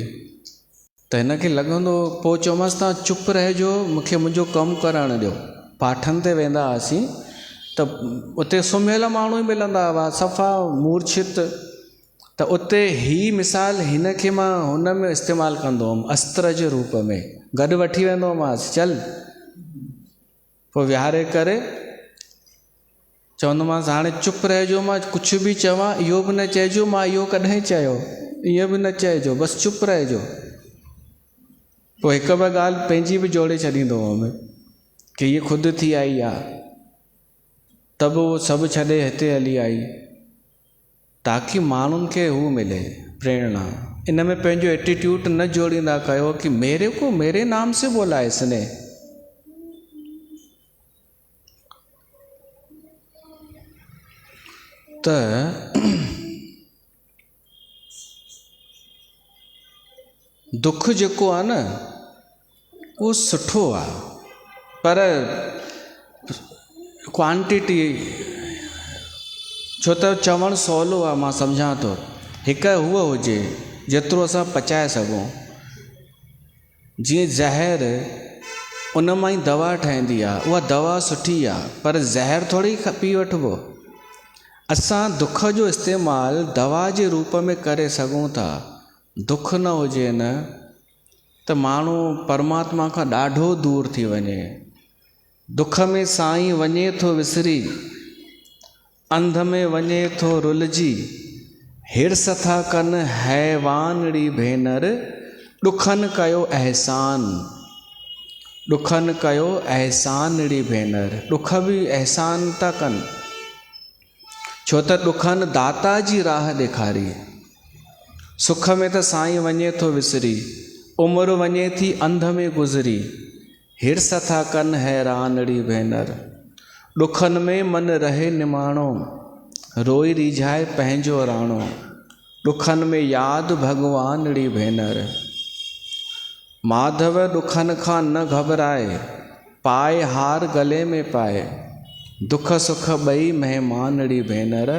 त हिनखे लॻंदो, पोइ चयोमांसि तव्हां चुप रहिजो, मूंखे मुंहिंजो कमु करणु ॾियो। पाठनि ते वेंदा हुआसीं त उते सुम्हियल माण्हू ई मिलंदा हुआ, सफ़ा मूर्छित। त उते ही मिसाल हिनखे मां हुन में इस्तेमालु कंदो हुअमि, अस्त्र जे रूप में गॾु वठी वेंदो हुअमांसि, चल। पोइ विहारे करे चवंदोमांसि हाणे चुप रहिजो, मां कुझु बि चवां इहो बि न चइजो मां इहो कॾहिं चयो, ईअं बि न चइजो, बसि चुप रहिजो। पोइ हिकु ॿ ॻाल्हि पंहिंजी बि जोड़े छॾींदो हुअमि कि हीअ ख़ुदि थी आई आहे, त बि उहो सभु छॾे हिते हली आई, ताकी माण्हुनि खे हू मिले प्रेरणा। इन में पंहिंजो एटीट्यूड न जोड़ींदा कयो कि मेरे को मेरे नाम से बोला इसने। त दुख जेको आहे न उहो सुठो आहे, पर क्वांटिटी, छो त चवणु सवलो आहे, मां सम्झां थो। हिकु हूअ हुजे जेतिरो असां पचाए सघूं, जीअं ज़हर उन मां ई दवा ठहंदी आहे, उहा दवा सुठी आहे, पर ज़हर थोरी पी वठिबो। असां दुख जो इस्तेमालु दवा जे रूप में करे सघूं था। दुख न हुजे न त माण्हू परमात्मा खां ॾाढो दूर थी वञे। दुख में साईं वञे थो विसरी, अंध में वञे थो रुलजी, हिर्स था कनि हैवानड़ी भेनर, ॾुखनि कयो अहसान, ॾुखनि कयो अहसानड़ी भेनर। ॾुख बि अहसान था कनि, छो त ॾुखनि दाता जी राह ॾेखारी। सुख में त साईं वञे थो विसरी, उमिरि वञे थी अंध में गुज़री, हिर्स था कनि हैरानड़ी भेनर। ॾुखनि में मन रहे निमाणो, रोई रिझाए पंहिंजो राणो, ॾुखनि में यादि भॻवानड़ी भेनर। माधव ॾुखनि खां न घबराए, पाए हार गले में पाए, दुख सुख ॿई महिमानड़ी भेनर,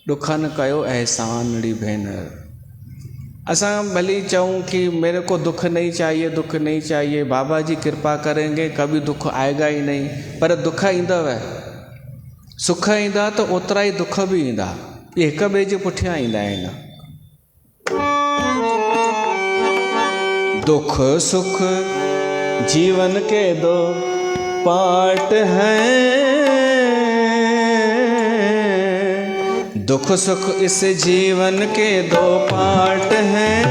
ॾुखनि कयो अहसानड़ी भेनर। असां भली चऊं कि मेरे को दुख नहीं चाहिए, दुख नहीं चाहिए, बाबा जी कृपा करेंगे कभी दुख आएगा ही नहीं, पर दुख ईंदव, सुख ईंदा तो ओतिरा ई दुख बि ईंदा। ये हिक ॿिए जे पुठियां ईंदा आहिनि। दुख सुख जीवन के दो पार्ट हैं, दुख सुख इस जीवन के दो पार्ट हैं,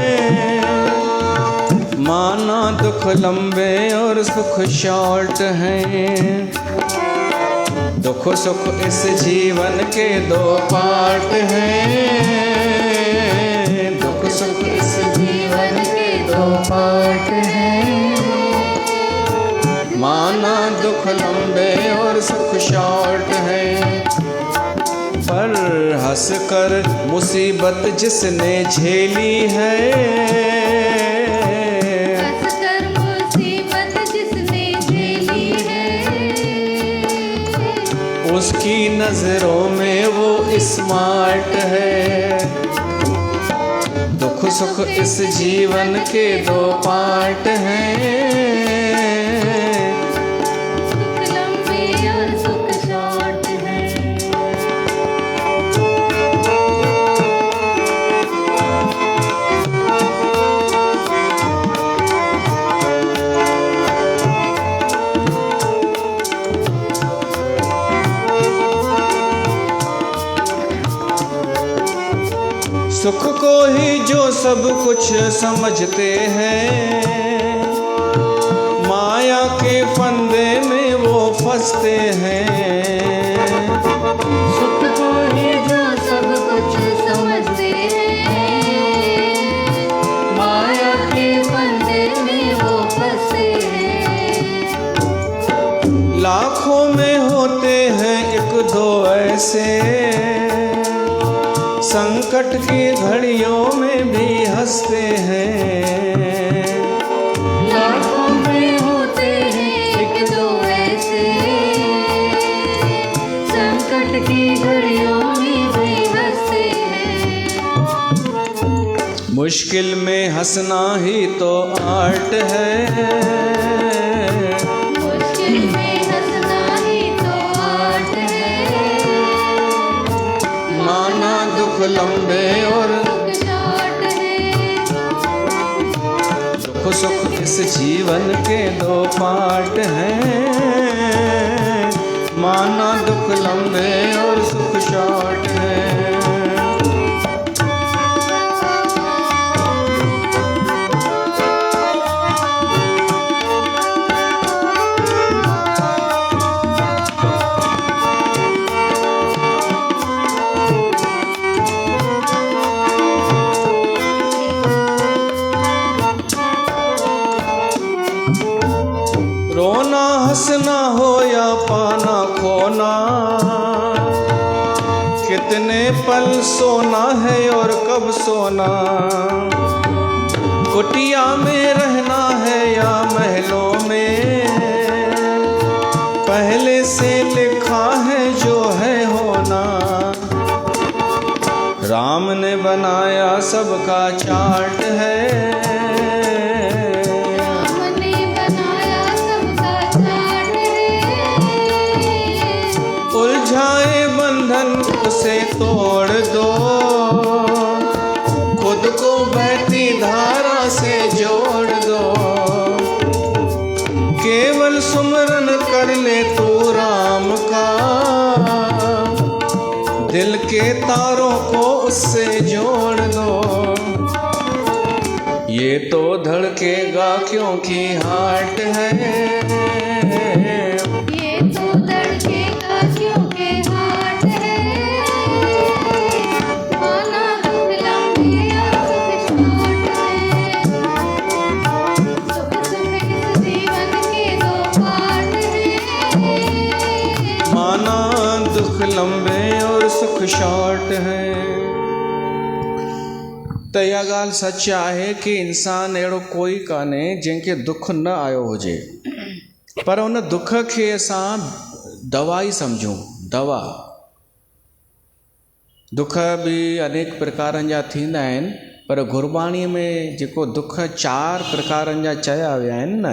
माना दुख लंबे और सुख शॉर्ट हैं। दुख सुख इस जीवन के दो पार्ट हैं, दुख सुख इस जीवन के दो पार्ट हैं, माना दुख लंबे और सुख शॉर्ट है। पर हंस कर मुसीबत जिसने झेली है, हंस कर मुसीबत जिसने झेली है, उसकी नजरों में वो स्मार्ट है। दुख सुख इस जीवन के दो पार्ट हैं, सुख लंबे और सुख शॉर्ट है। सुख को ही जो सब कुछ समझते हैं, माया के फंदे में वो फंसते हैं। सुख को ही जो सब कुछ समझते हैं, माया के फंदे में वो फंसे हैं। लाखों में होते हैं एक दो ऐसे, संकट की घड़ियों में भी हंसते हैं। लाखों में होते हैं एक दो ऐसे, संकट की घड़ियों में भी हंसते हैं। मुश्किल में हंसना ही तो आर्ट है, मुश्किल में हंसना ही तो आर्ट है, माना दुख लंबे और सुख शॉर्ट है। दुख सुख इस जीवन के दो पार्ट हैं, माना दुख लंबे और सुख शॉर्ट है। रोना हंसना हो या पाना खोना, कितने पल सोना है और कब सोना, कुटिया में रहना है या महलों में, पहले से लिखा है जो है होना। राम ने बनाया सबका चार्ट है, उलझाए बंधन उसे तोड़ दो, खुद को बहती धारा से जोड़ दो। केवल सुमरन कर ले तू राम का, दिल के तारों को उससे जोड़ दो। ये तो धड़केगा क्योंकि हार्ट है, ये तो धड़केगा क्योंकि हार्ट है, माना दुख लंबे और सुख शॉर्ट है। सुख सुख इस जीवन के दो पार्ट हैं, माना दुख लंबे और सुख शॉर्ट है। त इहा ॻाल्हि सच आहे कि इंसान अहिड़ो कोई कान्हे जंहिंखे दुख न आयो हुजे, पर उन दुख खे असां दवाई सम्झूं। दवा दुख बि अनेक प्रकारनि जा थींदा आहिनि, पर गुरबाणीअ में जेको दुख 4 प्रकारनि जा चया विया आहिनि न,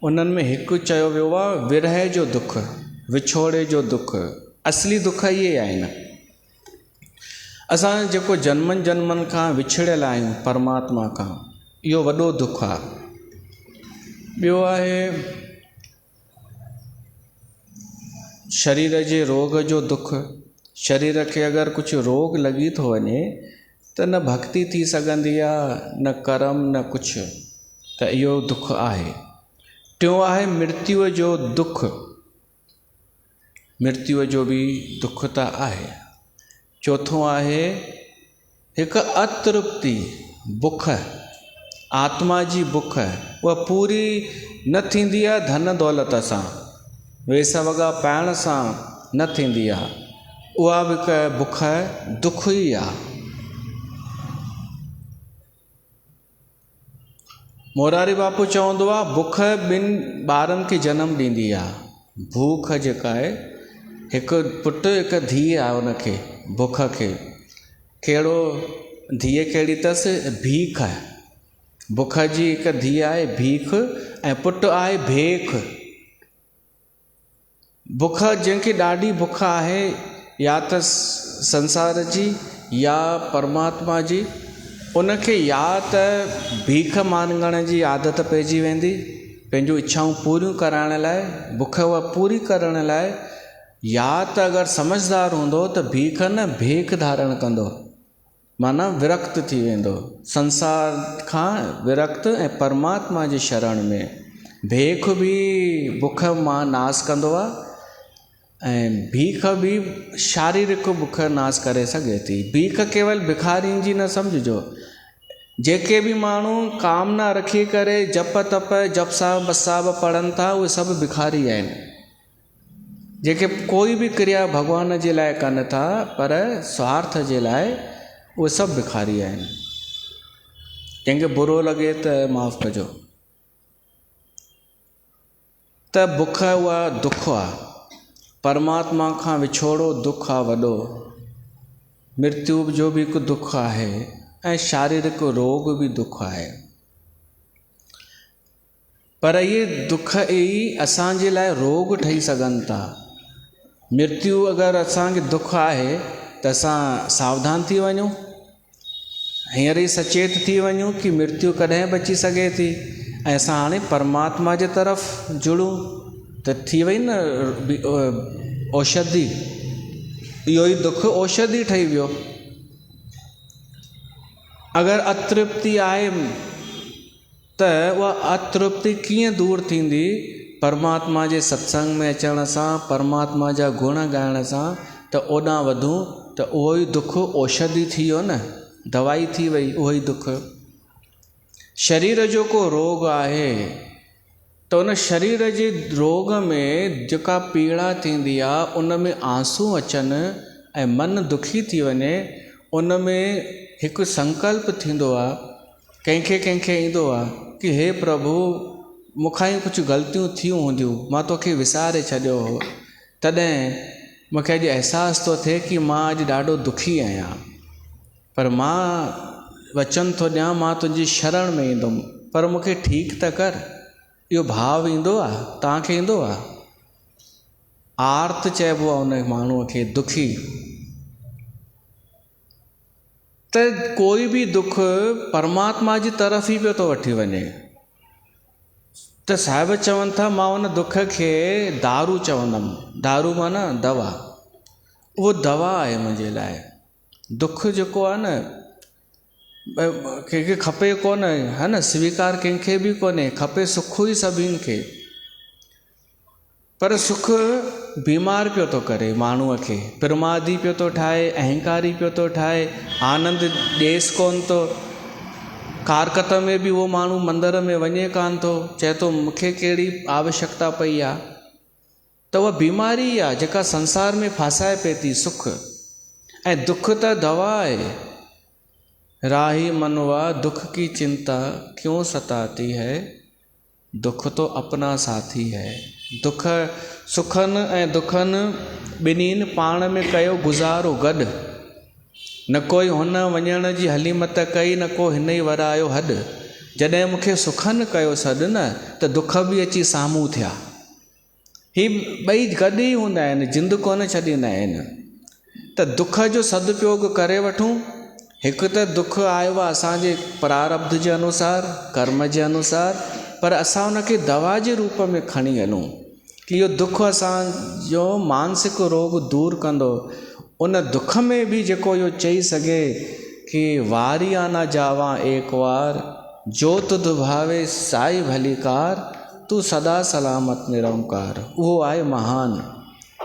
उन्हनि में हिकु चयो वियो आहे विरह जो दुख, विछोड़े जो दुख। असली दुख इहे आहिनि। असां जेको जन्मनि जन्मनि खां विछड़ियल आहियूं परमात्मा खां, इहो वॾो दुखु आहे। ॿियो आहे शरीर जे रोग जो दुखु। शरीर खे अगरि कुझु रोग लॻी थो वञे त न भक्ति थी सघंदी आहे, न कर्म, न कुझु, त इहो दुखु आहे। टियों आहे मृत्युअ जो दुखु। मृत्युअ जो बि दुखु त आहे। चौथों आहे हिकु अतृप्ति, बुख, आत्मा जी बुख, उहा पूरी न थींदी आहे धन दौलत सां, वेस वॻा पाइण सां न थींदी आहे। उहा बि हिकु बुख, दुख ई आहे। मोरारी बापू चवंदो आहे बुख ॿिनि ॿारनि खे जनमु ॾींदी आहे। भूख जेका आहे, हिकु पुटु हिकु धीउ आहे, उनखे बुख खे कहिड़ो, धीउ कहिड़ी अथसि, भीख। बुख जी हिकु धीउ आहे भीख, ऐं पुटु आहे भेख। बुख जंहिंखे ॾाढी बुख आहे, या त संसार जी या परमात्मा जी, उनखे या त भीख मांगण जी आदत पइजी वेंदी, पंहिंजूं इच्छाऊं पूरियूं कराइण लाइ, बुख उहा पूरी करण लाइ, या त अगरि समझदार हूंदो त भीख न भेख धारण कंदो, माना विरक्त थी वेंदो, संसार खां विरक्त ऐं परमात्मा जी शरण में। भेख बि बुख मां नाश कंदो आहे, ऐं भीख बि शारीरिक बुख नाश करे सघे थी। भीख केवल भिखारियुनि जी न सम्झिजो, जेके बि माण्हू कामना रखी करे जप तप जप साहिब बसाब पढ़नि था, उहे सभु भिखारी आहिनि। जेके कोई बि क्रिया भॻवान जे लाइ कनि था पर स्वार्थ जे लाइ, उहे सभु भिखारी आहिनि। कंहिंखे बुरो लॻे त माफ़ु कजो। त बुख उहा दुखु आहे, परमात्मा खां विछोड़ो दुखु आहे वॾो। मृत्यु जो बि हिकु दुखु आहे, ऐं शारीरिक रोग बि दुखु आहे। पर इहे दुख ई असांजे लाइ रोग ठही सघनि था। मृत्यु अगरि असांखे दुखु आहे त असां सावधान थी वञूं, हींअर ई सचेत थी वञूं कि मृत्यु कॾहिं बि अची सघे थी, ऐं असां हाणे परमात्मा जे तरफ़ जुड़ूं, त थी वई न औषधि। इहो ई दुखु औषधि ठही वियो। अगरि अतृप्ति आहे त उहा अतृप्ति कीअं दूरि थींदी? परमात्मा जे सत्संग में अचण सां, परमात्मा जा गुण ॻाइण सां, त ओॾां वधूं त उहो ई दुखु औषधि थी वियो न, दवाई थी वई उहो ई दुखु। शरीर जो को रोग आहे त उन शरीर जे रोग में जेका पीड़ा थींदी आहे, उन में आंसू अचनि ऐं मन दुखी थी वञे, उन में हिकु संकल्प थींदो आहे, कंहिंखे ईंदो आहे कि हे प्रभु, मूंखां ई कुझु ग़लतियूं थियूं हूंदियूं, मां तोखे विसारे छॾियो हो, तॾहिं मूंखे अॼु अहसासु थो थिए कि मां अॼु ॾाढो दुखी आहियां, पर मां वचन थो ॾियां मां तुंहिंजी शरण में ईंदुमि, पर मूंखे ठीकु त कर। इहो भाव ईंदो आहे, तव्हांखे ईंदो आहे? आर्त चइबो आहे उन माण्हूअ खे, दुखी। त कोई बि दुखु परमात्मा जी तरफ़ ई पियो थो वठी वञे। त साहिब चवनि था मां उन दुख खे दारू चवंदुमि। दारू माना दवा, उहो दवा आहे मुंहिंजे लाइ। दुख जेको आहे न, कंहिंखे खपे कोन, है न, स्वीकार कंहिंखे बि कोन्हे, खपे सुख ई सभिनि खे, पर सुख बीमार पियो थो करे माण्हूअ खे, प्रमादी पियो थो ठाहे, अहंकारी पियो थो ठाहे, आनंद ॾेस कोन थो। कारकत में बि उहो माण्हू मंदर में वञे कान थो, चए थो मूंखे कहिड़ी आवश्यकता पई आहे। त उहा बीमारी आहे जेका संसार में फासाए पई थी, सुख। ऐं दुख त दवा आहे। राही मनवा दुख की चिंता क्यों सताती है, दुख तो अपना साथी है। दुख सुखनि ऐं दुखनि ॿिन्हिनि पाण में कयो गुज़ारो गॾु। न कोई हुन वञण जी हली मत कई, न को हिन ई वरायो हॾु। जॾहिं मूंखे सुखनि कयो सॾु न, त दुख बि अची साम्हूं थिया। ही ॿई गॾु ई हूंदा आहिनि, जिंद कोन छॾींदा आहिनि। त दुख जो सदुपयोग करे वठूं। हिकु त दुख आयो आहे असांजे प्रारब्ध जे अनुसार, कर्म जे अनुसार, पर असां उनखे दवा जे रूप में खणी हलूं कि इहो दुख असांजो मानसिक रोग दूर कंदो। उन दुख में बि जेको इहो चई सघे कि वारिया न जावा एक बार, जो तुध भावे साई भलीकार, तू सदा सलामत निरंकार। उहो आहे महान,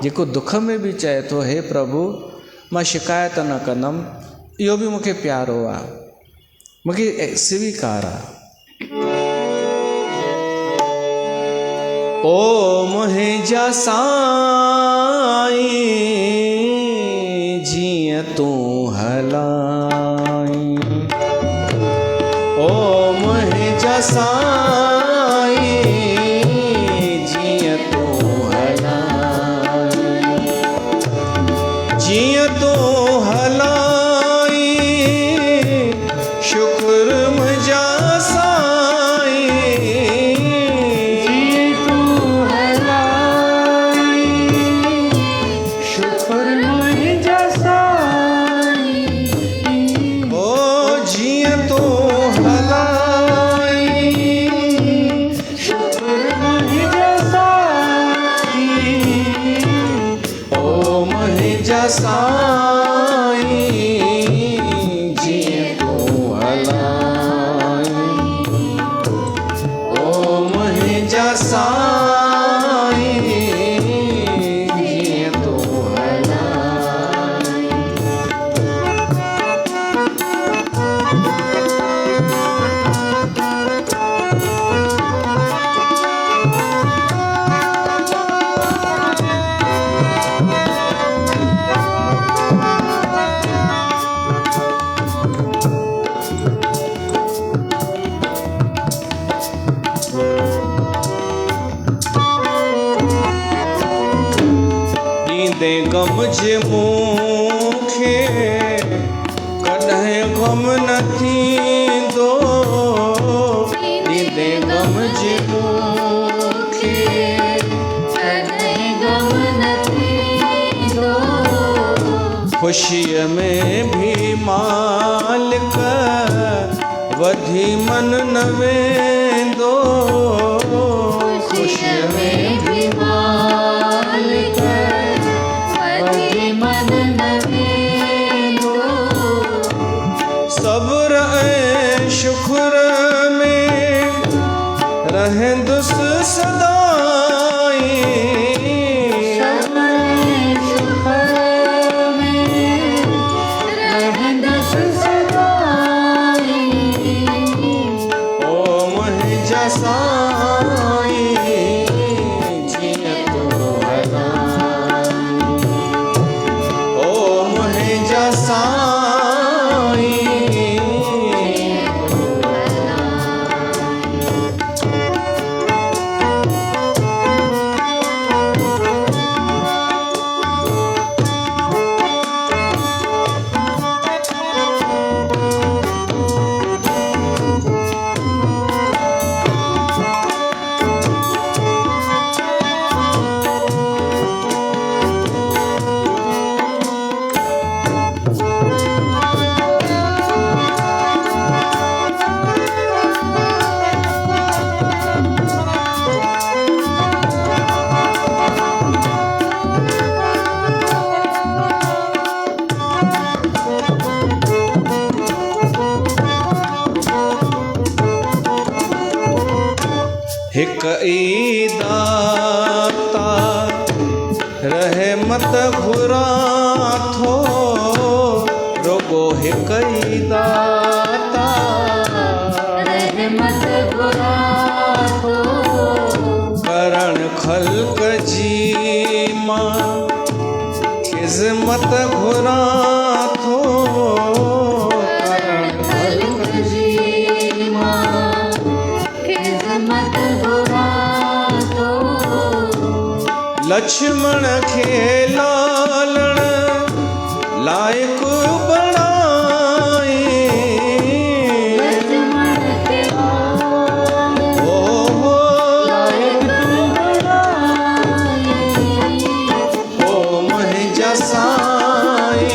जेको दुख में बि चए थो हे प्रभु मां शिकायत न कंदमि, इहो बि मूंखे प्यारो आहे, मूंखे स्वीकार आहे। ओ मुंहिंजा साईं जीअं तूं हलाई, ओ मुंहिंजा साईं जीअं तूं हलाई, जीअं तूं हलाई शुक्र मुंहिंजा गम जे मूंखे कॾहिं गम न थींदो, ॾींदे गम जे मूंखे कॾहिं गम न थींदो, ख़ुशीअ में भी मालिक वधी मन न वेंदो, ख़ुशीअ में भी मालिक सब्र ऐं शुक्र में रहंदुसि सदाई, सब्र ऐं शुक्र में रहंदुसि सदाई, ओ मुंहिंजा साईं जीअं तूं हलाई, ओ मुंहिंजा साईं हिक ई दाता रहमत घुरां थो, रुगो हिक ई दाता रहमत घुरां थो, करण ख़ल्क़ जी मां ख़िज़मत घुरां थो, करण ख़ल्क़ जी मां ख़िज़मत घुरां थो, लक्ष्मण खे लालण लाइक़ बणाई, लक्ष्मण खे लाइक़ बणाई, ओ मुंहिंजा साईं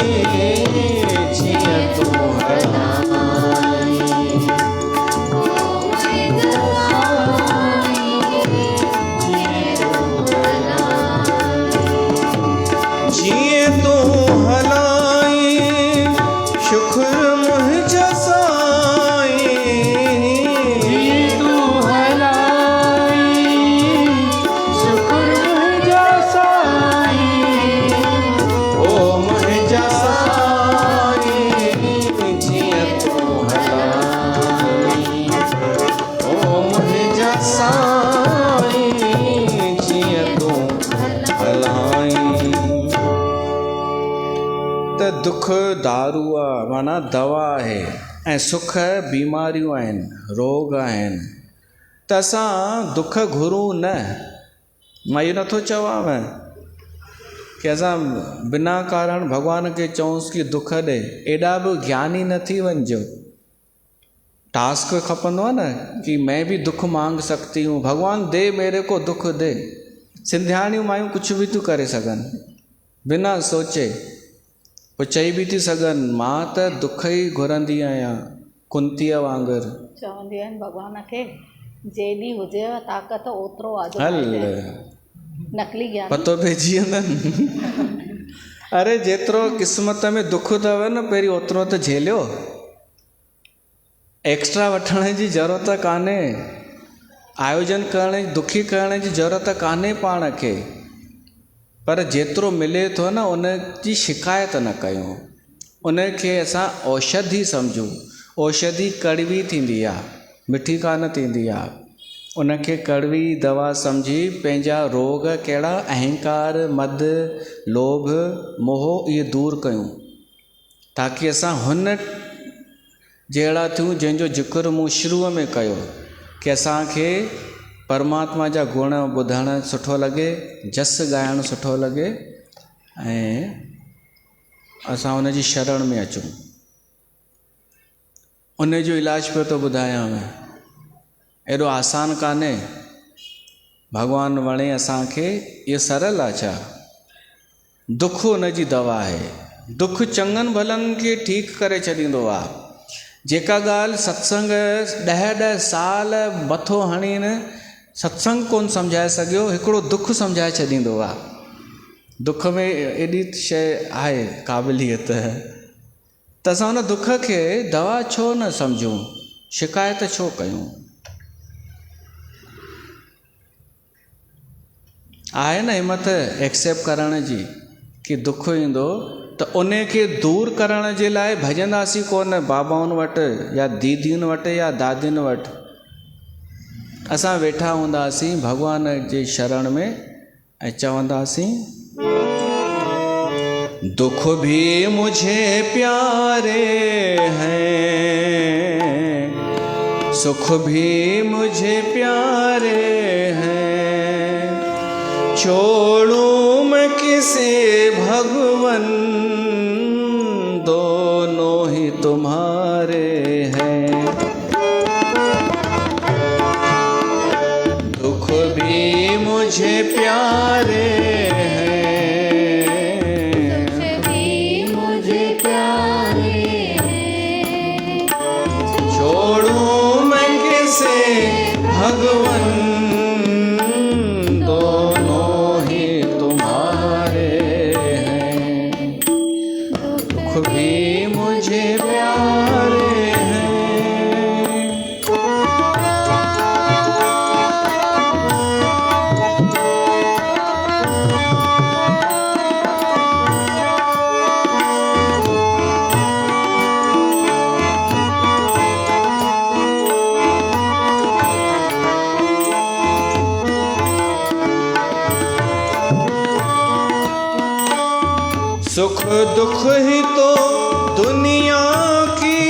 हलाई जीअं तूं हलाई। त दुख दारू आहे, माना दवा आहे, ऐं सुख बीमारियूं आहिनि, रोग आहिनि। त असां दुख घुरूं न। मां इहो नथो चवांव कि असां बिना कारण भॻवान खे चऊंसि कि दुख ॾे, एॾा बि ज्ञानी न थी वञिजो। टास्क खपंदो आहे न कि मैं भी दुख मांग सकती हूँ, भगवान दे मेरे को दुख दे। सिंधियाणियूं मायूं कुझु बि थियूं करे सघनि बिना सोचे, पोइ चई बि थी सघनि मां त दुख ई घुरंदी आहियां, कुंतीअ वांगुरु। चवंदी आहिनि भॻवान खे जेॾी हुजेव ताक़त ओतिरो आजो हल नकली ज्ञान पतो पइजी वेंदनि। अरे जेतिरो क़िस्मत में दुख अथव न, पहिरीं ओतिरो त झेलियो। एक्स्ट्रा वठण जी ज़रूरत कान्हे, आयोजन करण जी, दुखी करण जी ज़रूरत कान्हे पाण खे। पर जेतिरो मिले थो न उन जी शिकायत न कयूं, उन खे असां औषधि सम्झूं। औषधि कड़वी थींदी आहे, मिठी कान थींदी आहे। उन खे कड़वी दवा सम्झी पंहिंजा रोग कहिड़ा, अहंकार, मद, लोभ, मोह, इहे दूरि कयूं, ताकी असां हुन जहिड़ा थियूं जंहिंजो ज़िक्र मूं शुरूअ में कयो कि असांखे परमात्मा जा गुण ॿुधणु सुठो लॻे, जस ॻाइणु सुठो लॻे, ऐं असां हुन जी शरण में अचूं। उन जो इलाजु पियो थो ॿुधायां मैं, एॾो आसान कान्हे। भॻवानु वणे असांखे, इहो सरल आहे छा? दुख हुन जी दवा आहे। दुख चङनि भलनि खे ठीकु करे छॾींदो आहे। जेका ॻाल्हि सत्संग 10-10 साल मथो हणीनि सत्संग कोन सम्झाए सघियो, हिकिड़ो दुख सम्झाए छॾींदो आहे। दुख में एॾी शइ आहे क़ाबिलियत, त असां हुन दुख खे दवा छो न सम्झूं, शिकायत छो कयूं? आहे न हिमत एक्सेप्ट करण जी कि दुख ईंदो त उन खे दूरि करण जे लाइ भॼंदासीं कोन बाबाउनि वटि या दीदियुनि वटि या दादियुनि वटि। असां वेठा हूंदासीं भॻवान जे शरण में ऐं चवंदासीं दुख भी मुझे प्यारे हैं, सुख भी मुझे प्यारे हैं, छोड़ूं मैं किसे भगवन, दोनों ही तुम्हारे हैं। दुख भी मुझे प्यारे भगवन, दोनों ही तुम्हारे हैं। दुख भी मुझे प्यारे हैं। सुख दुख ही तो दुनिया की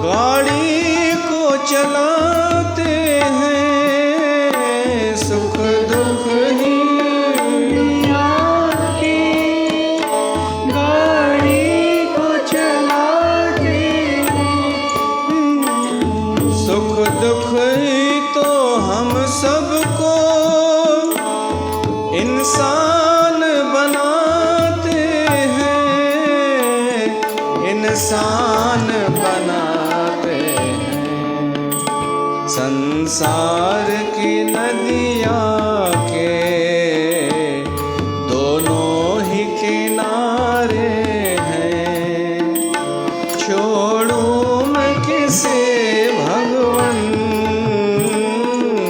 गाड़ी को चलाते हैं, सुख दुख ही दुनिया की गाड़ी को चलाते हैं, सुख दुख ही तो हम सबको इंसान बनाते हैं, इंसान बनाते हैं। संसार की नदियाँ के दोनों ही किनारे हैं, छोड़ूं मैं किसे भगवन,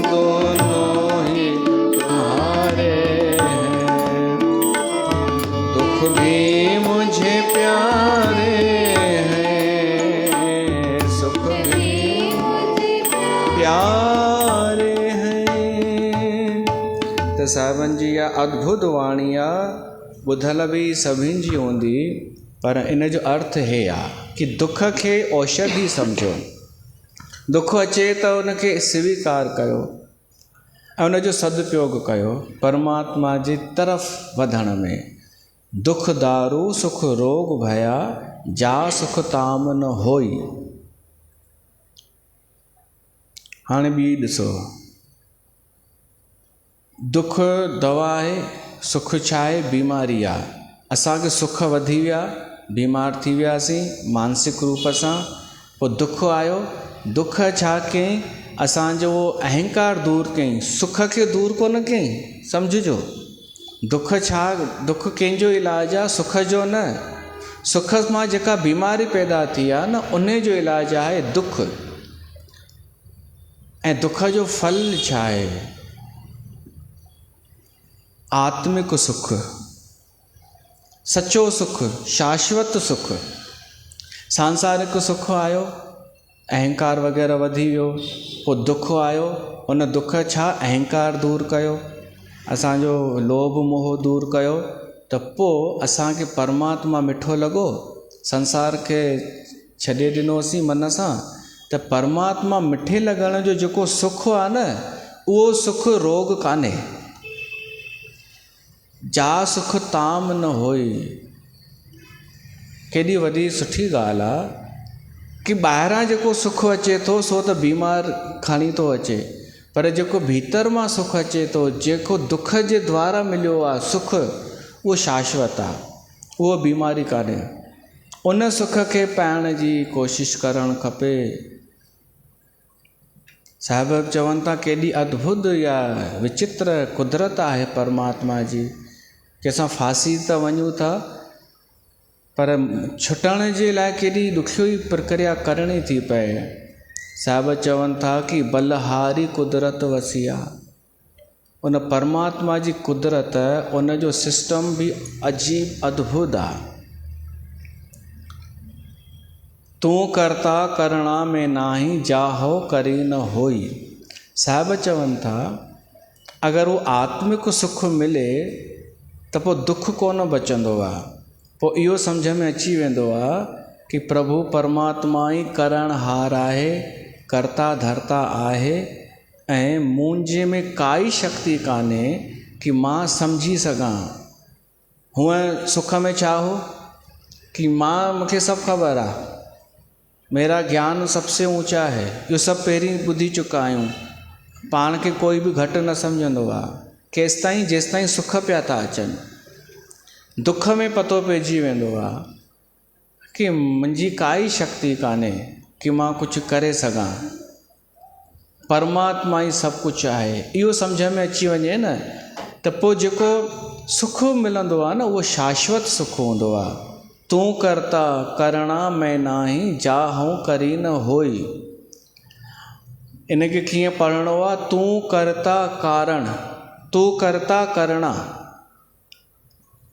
दोनों ही तुम्हारे हैं। दुख भी मुझे प्यारे हैं, सुख भी मुझे प्यारे त साहिबनि जी इहा अद्भुत वाणी आहे, ॿुधल बि सभिनि जी हूंदी, पर इन जो अर्थ हे आहे कि दुख खे औषधि सम्झो। दुख अचे त उनखे स्वीकार कयो ऐं उनजो सदुपयोग कयो परमात्मा जी तरफ़ वधण में। दुख दारू सुख रोग भया, जा सुख ताम न होई। हाणे ॿी ॾिसो, दुख दवा आहे, सुख छा आहे? बीमारी आहे। असांखे सुख वधी विया, बीमार थी वियासीं मानसिक रूप सां, पोइ दुख आयो। दुख छा कयईं? असांजो अहंकार दूर कयईं, सुख खे दूर कोन कयईं। सम्झिजो, दुख छा? दुख कंहिंजो इलाजु आहे? सुख जो न। सुख मां जेका बीमारी पैदा थी आहे न, उन जो इलाजु आहे दुख। ऐं दुख जो फल छा आहे? आत्मिक सुख, सचो सुख, शाश्वत सुख। सांसारिक सुख आयो, अहंकार वग़ैरह वधी वियो, पोइ दुख आयो। उन दुख छा? अहंकार दूर कयो, असांजो लोभ मोह दूर कयो, त पोइ असांखे परमात्मा मिठो लॻो। संसार खे छॾे ॾिनोसीं मन सां, त परमात्मा मिठे लॻण जो जेको सुख आहे न, उहो सुख रोग कान्हे। जा सुख ताम न होई। केॾी वॾी सुठी ॻाल्हि आहे कि ॿाहिरां जेको सुख अचे थो सो त बीमार खणी थो अचे, पर जेको भीतर मां सुख अचे थो, जेको दुख जे द्वारा मिलियो आहे सुख, उहो शाश्वत आहे, उहो बीमारी कान्हे। उन सुख खे पाइण जी कोशिश करणु खपे। साहिब चवनि था केॾी अद्भुत या विचित्र कुदरत आहे परमात्मा जी, कि असां फांसी त वञूं था, पर छुटण जे लाइ केॾी ॾुखियोई प्रक्रिया करणी थी पए। साहिब चवनि था कि बलहारी कुदरत वसिया। उन परमात्मा जी कुदरत, उन जो सिस्टम बि अजीब अद्भुत आहे। तूं करता करणा में नाही, जाहो करी न होई। साहिब चवनि था अगरि उहो आत्मिक सुख मिले त पोइ दुख कोन बचंदो आहे। पोइ इहो सम्झ में अची वेंदो आहे कि प्रभु परमात्मा ई करणहार आहे, कर्ता धर्ता आहे, ऐं मुंहिंजे में काई शक्ति कान्हे कि मां सम्झी सघां। हूअं सुख में छा हो कि मूंखे सभु ख़बर आहे, मेरा ज्ञान सबसे ऊंचा है, इहो सभु पहिरीं ॿुधी चुका आहियूं, पाण खे कोई बि घटि न सम्झंदो आहे। केसिताईं जेसिताईं सुख पिया था अचनि। दुख में पतो पइजी वेंदो आहे कि मुंहिंजी काई शक्ति कान्हे कि मां कुझु करे सघां, परमात्मा ई सभु कुझु आहे। इहो सम्झ में अची वञे न, त पोइ जेको सुख मिलंदो आहे न, उहो शाश्वत सुख हूंदो आहे। तूं करता करणा में नाही, जाहूं करी न होई। इनखे कीअं पढ़णो आहे? तूं करता कारण, तूं करता करणा,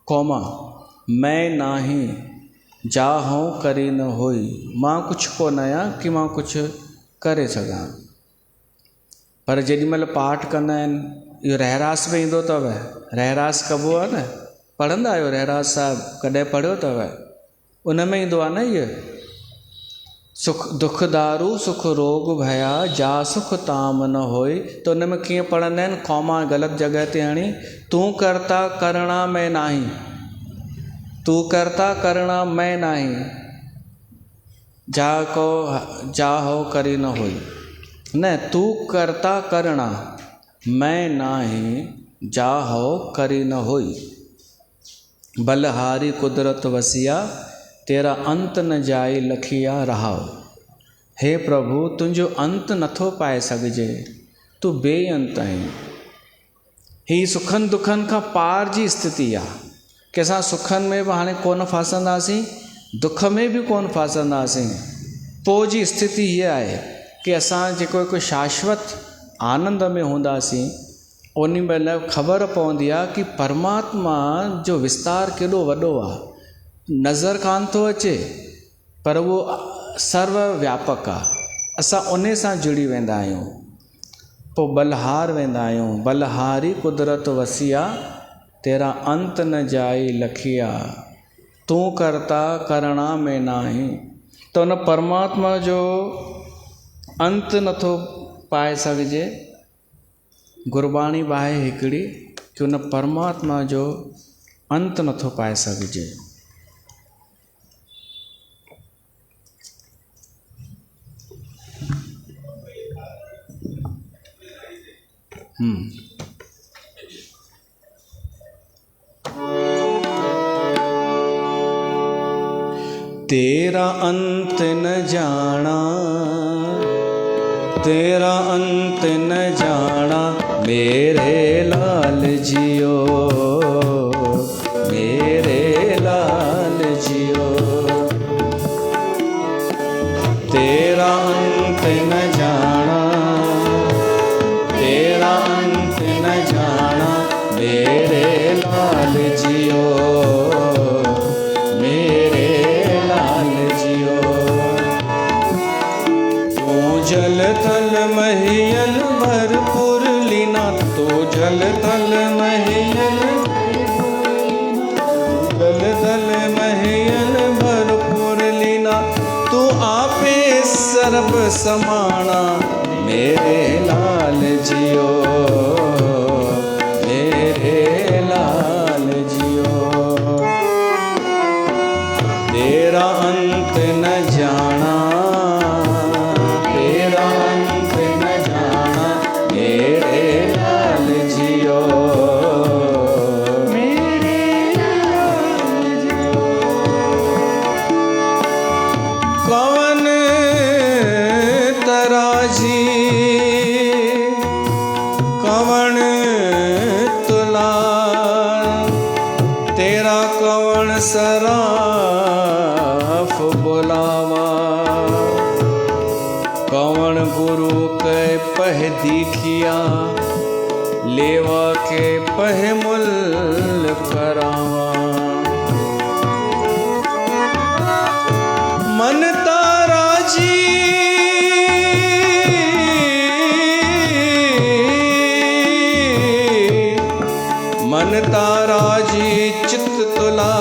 कौमा मैं नाही, जाहूं करी न होई। मां कुझु कोन आहियां कि मां कुझु करे सघां। पर जेॾी महिल पाठ कंदा आहिनि, इहो रहरास में ईंदो अथव, रहरास कबो आहे न, पढ़ंदा आहियो रहरास साहिबु, कॾहिं पढ़ियो अथव? उन में ईंदो आहे न इहो, सुख दुख दारू सुख रोग भया, जा सुख ताम न होई। त उन में कीअं पढ़ंदा आहिनि? कौमा ग़लति जॻह ते हणी, तूं करता करणा में नाही, तूं करता करणा में नाही, जा हो करी न होई। न, तूं करता करणा मैं नाही, जा हो करी न होई। बलहारी कुदरत वसिया, तेरा अंत न जाई लखिया रहाओ। हे प्रभु, तुंहिंजो अंत नथो पाए सघिजे, तूं बेअंत आहीं। ही सुखनि दुखनि खां पार जी स्थिति आहे कि असां सुखनि में बि हाणे कोन फासंदासीं, दुख में बि कोन फासंदासीं। पोइ जी स्थिति हीअ आहे कि असां जेको हिकु शाश्वत आनंद में हूंदासीं, उन महिल ख़बर पवंदी आहे कि परमात्मा जो विस्तार केॾो वॾो आहे। नज़र कान थो अचे, पर उहो सर्वव्यापक आहे। असां उन सां जुड़ी वेंदा आहियूं। पोइ बलहार वेंदा आहियूं। बलहारी कुदरत वसिया, तेरा अंत न जाई लखिया, तूं करता करणा में नाही। त उन परमात्मा जो अंत नथो पाए सघिजे। गुरबाणी बि आहे हिकिड़ी कि उन परमात्मा जो अंत नथो पाए सघिजे। तेरा अंत न जाना, तेरा अंत न जाना, मेरे लाल जियो, मेरे लाल जियो। तेरा अंत न जाना, तेरा अंत न जाना, मेरे लाल जियो, मेरे लाल जियो। तू जल थल महियल भरपूर लीना, तू जल थल महियल, जल थल महियल भरपूर लीना, तू आपे सर्ब समाना, मेरे लाल जियो, मेरे लाल जियो। तेरा अंत न जाना, तेरा अंत न जाना, मेरे लाल जियो, मेरे लाल जियो। कवन तराजी, कवन तुला, तेरा कवन सराफ बुलावा। कवन गुरु के पह दीखिया, लेवा के पह मुल करावा। मन तारा जी, मन तारा जी चित तुला,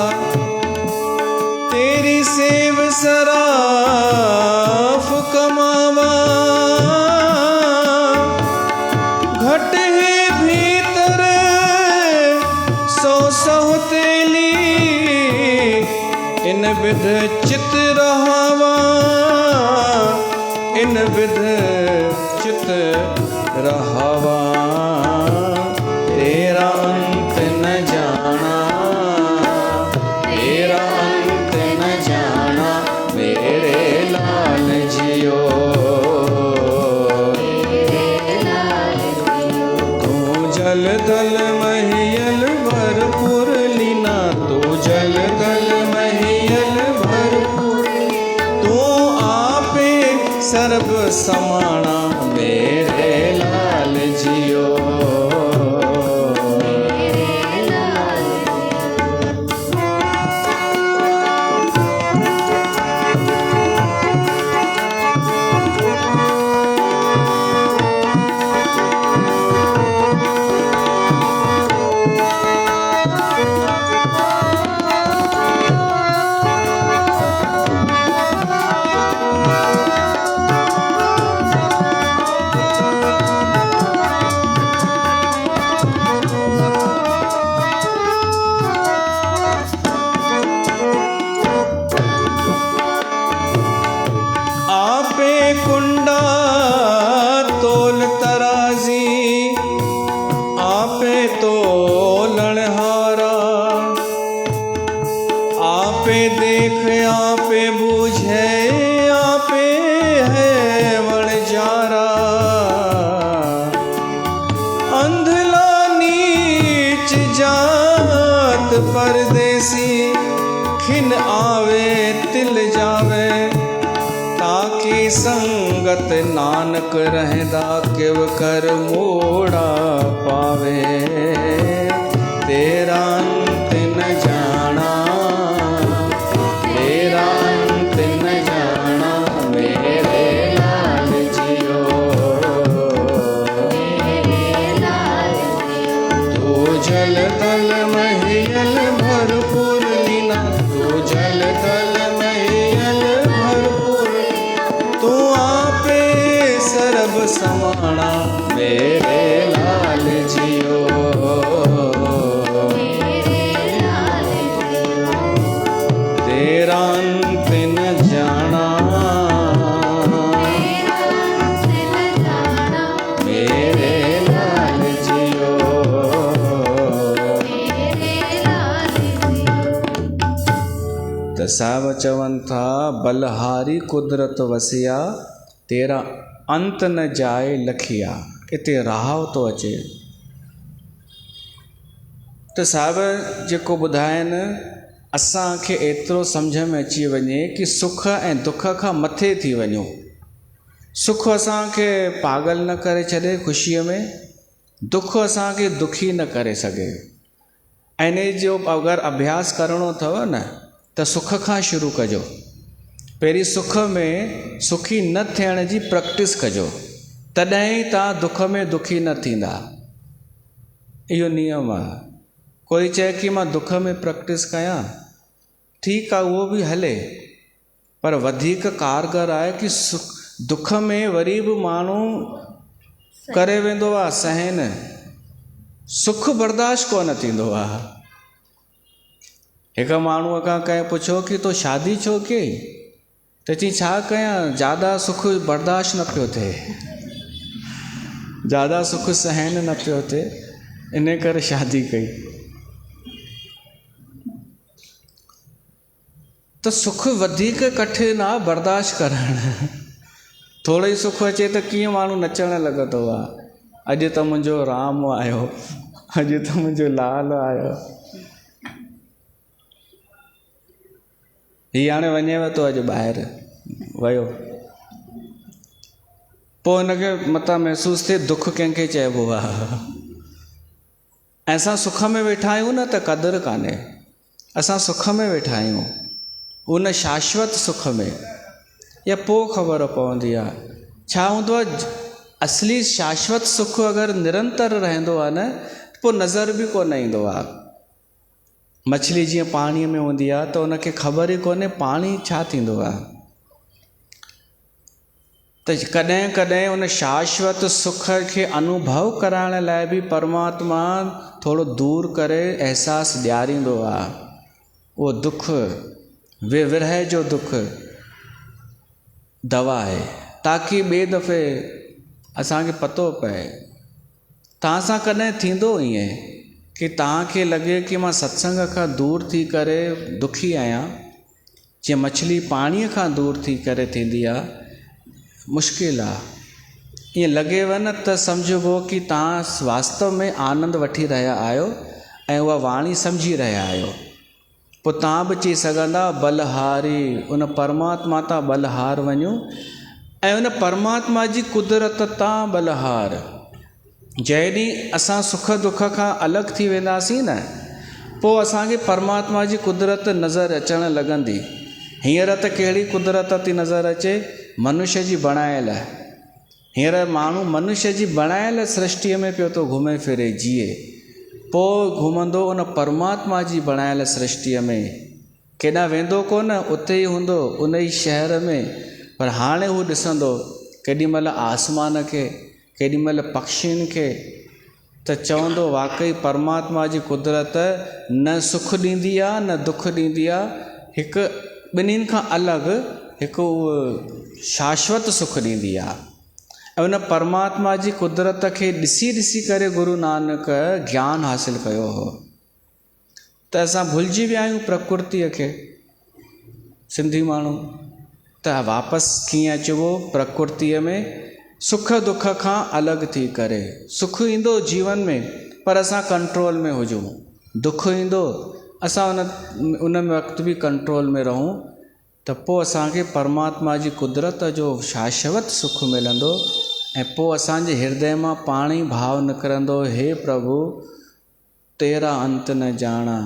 तेरी सेव सराफ कमावा। घट है भीतर सो सौतेली, इन विध चित रहावा, इन विध चित रहावा। तेरा अंत न जाना, तेरा अंत न जाना, मेरे लाल जियो, तू जल थल महियल भरपूर लीना, तू जल थल महियल भरपूर, तू आपे सर्ब समाना, मेरे लाल जियो। कुंडा तोल तराजी, आपे तोलनहारा, आपे देख आपे बूझे, आपे है वणजारा। अंधला नीच जात परदेसी, खिन आवे तिल जावे, ताकि संगत नानक रहदा किव कर मोड़ा पावे। तेरा अंत न जाना, तेरा अंत न जाना, मेरे लाल जियो, जाना मेरे लाल जियो, तेरा अंत न जाना मेरे लाल जियो। त साहब चवनि था बलहारी कुदरत वसिया, तेरा अंत न जाए लखिया। इते रहाव थो अचे। त साहब जेको ॿुधाइनि असांखे एतिरो सम्झ में अची वञे कि सुख ऐं दुख खां मथे थी वञूं। सुख असांखे पागल न करे छॾे ख़ुशीअ में, दुख असांखे दुखी न करे सघे। इन जो अगरि अभ्यास करिणो अथव न त सुख खां शुरू कजो। पहिरीं सुख में सुखी न थियण जी प्रैक्टिस कजो, तॾहिं तव्हां दुख में दुखी न थींदा। इहो नियम आहे। कोई चए कि मां दुख में प्रैक्टिस कयां, ठीकु आहे, उहो बि हले, पर वधीक कारगर आहे कि दुख में वरी बि माण्हू करे वेंदो आहे सहन, सुख बर्दाश्त कोन थींदो आहे। हिकु माण्हूअ खां कंहिं पुछो कि तो शादी छो कई? त चई छा कयां, ज़्यादा सुख बर्दाश्त न पियो थिए, ज़्यादा सुख सहन न पियो थिए, इन करे शादी कई। त सुख वधीक कठिन आहे बर्दाश्त करणु। थोरो ई सुख अचे त कीअं माण्हू नचणु लॻंदो आहे, अॼु त मुंहिंजो राम आयो, अॼु त मुंहिंजो लाल आयो। हीअ हाणे वञेव थो अॼु ॿाहिरि वियो, पोइ हिनखे मथां महसूसु थिए दुख कंहिंखे चइबो आहे। ऐं असां सुख में वेठा आहियूं न त क़दुरु कान्हे, असां सुख में वेठा आहियूं उन शाश्वत सुख में, या पोइ ख़बर पवंदी आहे छा हूंदो आहे। असली शाश्वत सुख अगरि निरंतर रहंदो आहे न, पोइ नज़र बि कोन ईंदो आहे। मछली जीअं पाणीअ में हूंदी आहे त उनखे ख़बर ई कोन्हे पाणी छा थींदो आहे। त कॾहिं कॾहिं उन शाश्वत सुख खे अनुभव कराइण लाइ बि परमात्मा थोरो दूर करे अहसासु ॾियारींदो आहे। उहो दुख, विरह जो दुख दवा आहे, ताकी ॿिए दफ़े असांखे पतो पए। तव्हां सां कॾहिं थींदो ईअं कि तव्हांखे लॻे कि मां सत्संग खां दूर थी करे दुखी आहियां, जीअं मछली पाणीअ खां दूर थी करे थींदी आहे, मुश्किल आहे। ईअं लॻेव न त सम्झिबो कि तव्हां वास्तव में आनंद वठी रहिया आहियो ऐं उहा वाणी सम्झी रहिया आहियो। पोइ तव्हां बि चई सघंदा बलहारी, उन परमात्मा तां बलहार वञूं ऐं उन परमात्मा जी कुदरत तां बलहार। जंहिं ॾींहुं असां सुख दुख खां अलॻि थी वेंदासीं न, पोइ असांखे परमात्मा जी कुदरत नज़र अचणु लॻंदी। हींअर त कहिड़ी कुदरत थी नज़र अचे, मनुष्य जी बणायल। हींअर माण्हू मनुष्य जी बणायल सृष्टिअ में पियो थो घुमे फिरे जीए, पोइ घुमंदो उन परमात्मा जी बणायल सृष्टिअ में। केॾांहुं वेंदो कोन, उते ई हूंदो उन ई शहर में, पर हाणे हू ॾिसंदो केॾीमहिल आसमान खे, केॾीमहिल पक्षियुनि खे, त चवंदो वाक़ई परमात्मा जी कुदरत न सुख ॾींदी आहे न दुख ॾींदी आहे, हिकु ॿिन्हिनि खां अलॻि हिकु शाश्वत सुख ॾींदी आहे। ऐं उन परमात्मा जी कुदरत खे ॾिसी ॾिसी करे गुरु नानक ज्ञान हासिलु कयो हो। त असां भुलिजी विया आहियूं प्रकृतिअ खे, सिंधी माण्हू। त वापसि कीअं अचिबो प्रकृतिअ में, सुख दुख खां अलॻि थी करे। सुख ईंदो जीवन में पर असां कंट्रोल में हुजूं, दुख ईंदो असां उन वक़्तु बि कंट्रोल में रहूं, त पोइ असांखे परमात्मा जी कुदरत जो शाश्वत सुख मिलंदो। ऐं पोइ असांजे हृदय मां पाण ई भाव निकिरंदो, हे प्रभु तेरा अंत न जाना,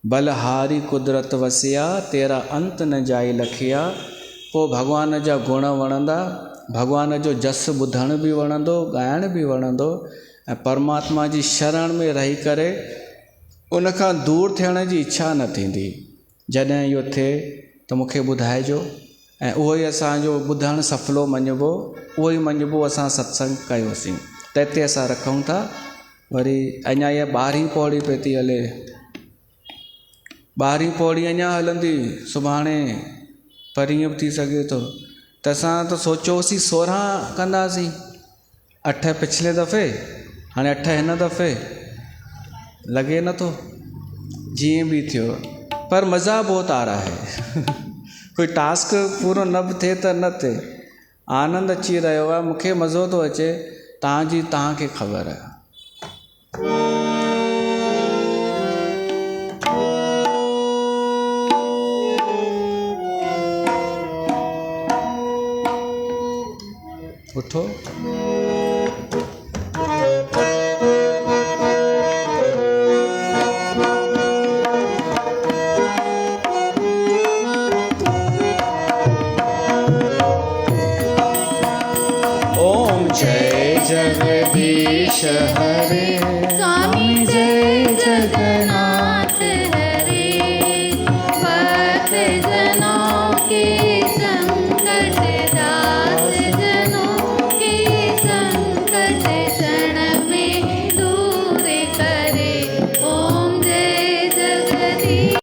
बलहारी कुदरत वसिया, तेरा अंत न जाई लखिया। पोइ भॻवान जा गुण वणंदा, भॻवान जो जस ॿुधण बि वणंदो, ॻाइण बि वणंदो, ऐं परमात्मा जी शरण में रही करे उनखां दूर थियण जी इच्छा न थींदी। जॾहिं इहो थिए त मूंखे ॿुधाइजो ऐं उहो ई असांजो ॿुधणु सफलो मञिबो, उहो ई मञिबो असां सत्संग कयोसीं। त हिते असां रखूं था। वरी अञा इहा 12वीं पौड़ी पई थी हले, 12वीं पौड़ी अञा हलंदी, सुभाणे परीहं बि थी सघे थो। त असां त सोचियोसीं 16 कंदासीं, 8 पिछले दफ़े, हाणे 8 हिन दफ़े, लॻे नथो जीअं बि थियो, पर मज़ा बहुत आ रहा है। कोई टास्क पूरो न बि थिए त न थिए, आनंद अची रहियो आहे, मूंखे मज़ो थो अचे, तव्हांखे ख़बर आहे। उठो। ओम जय जगदीश हरे, स्वामी जय जगन्नाथ हरे, भक्त जनों के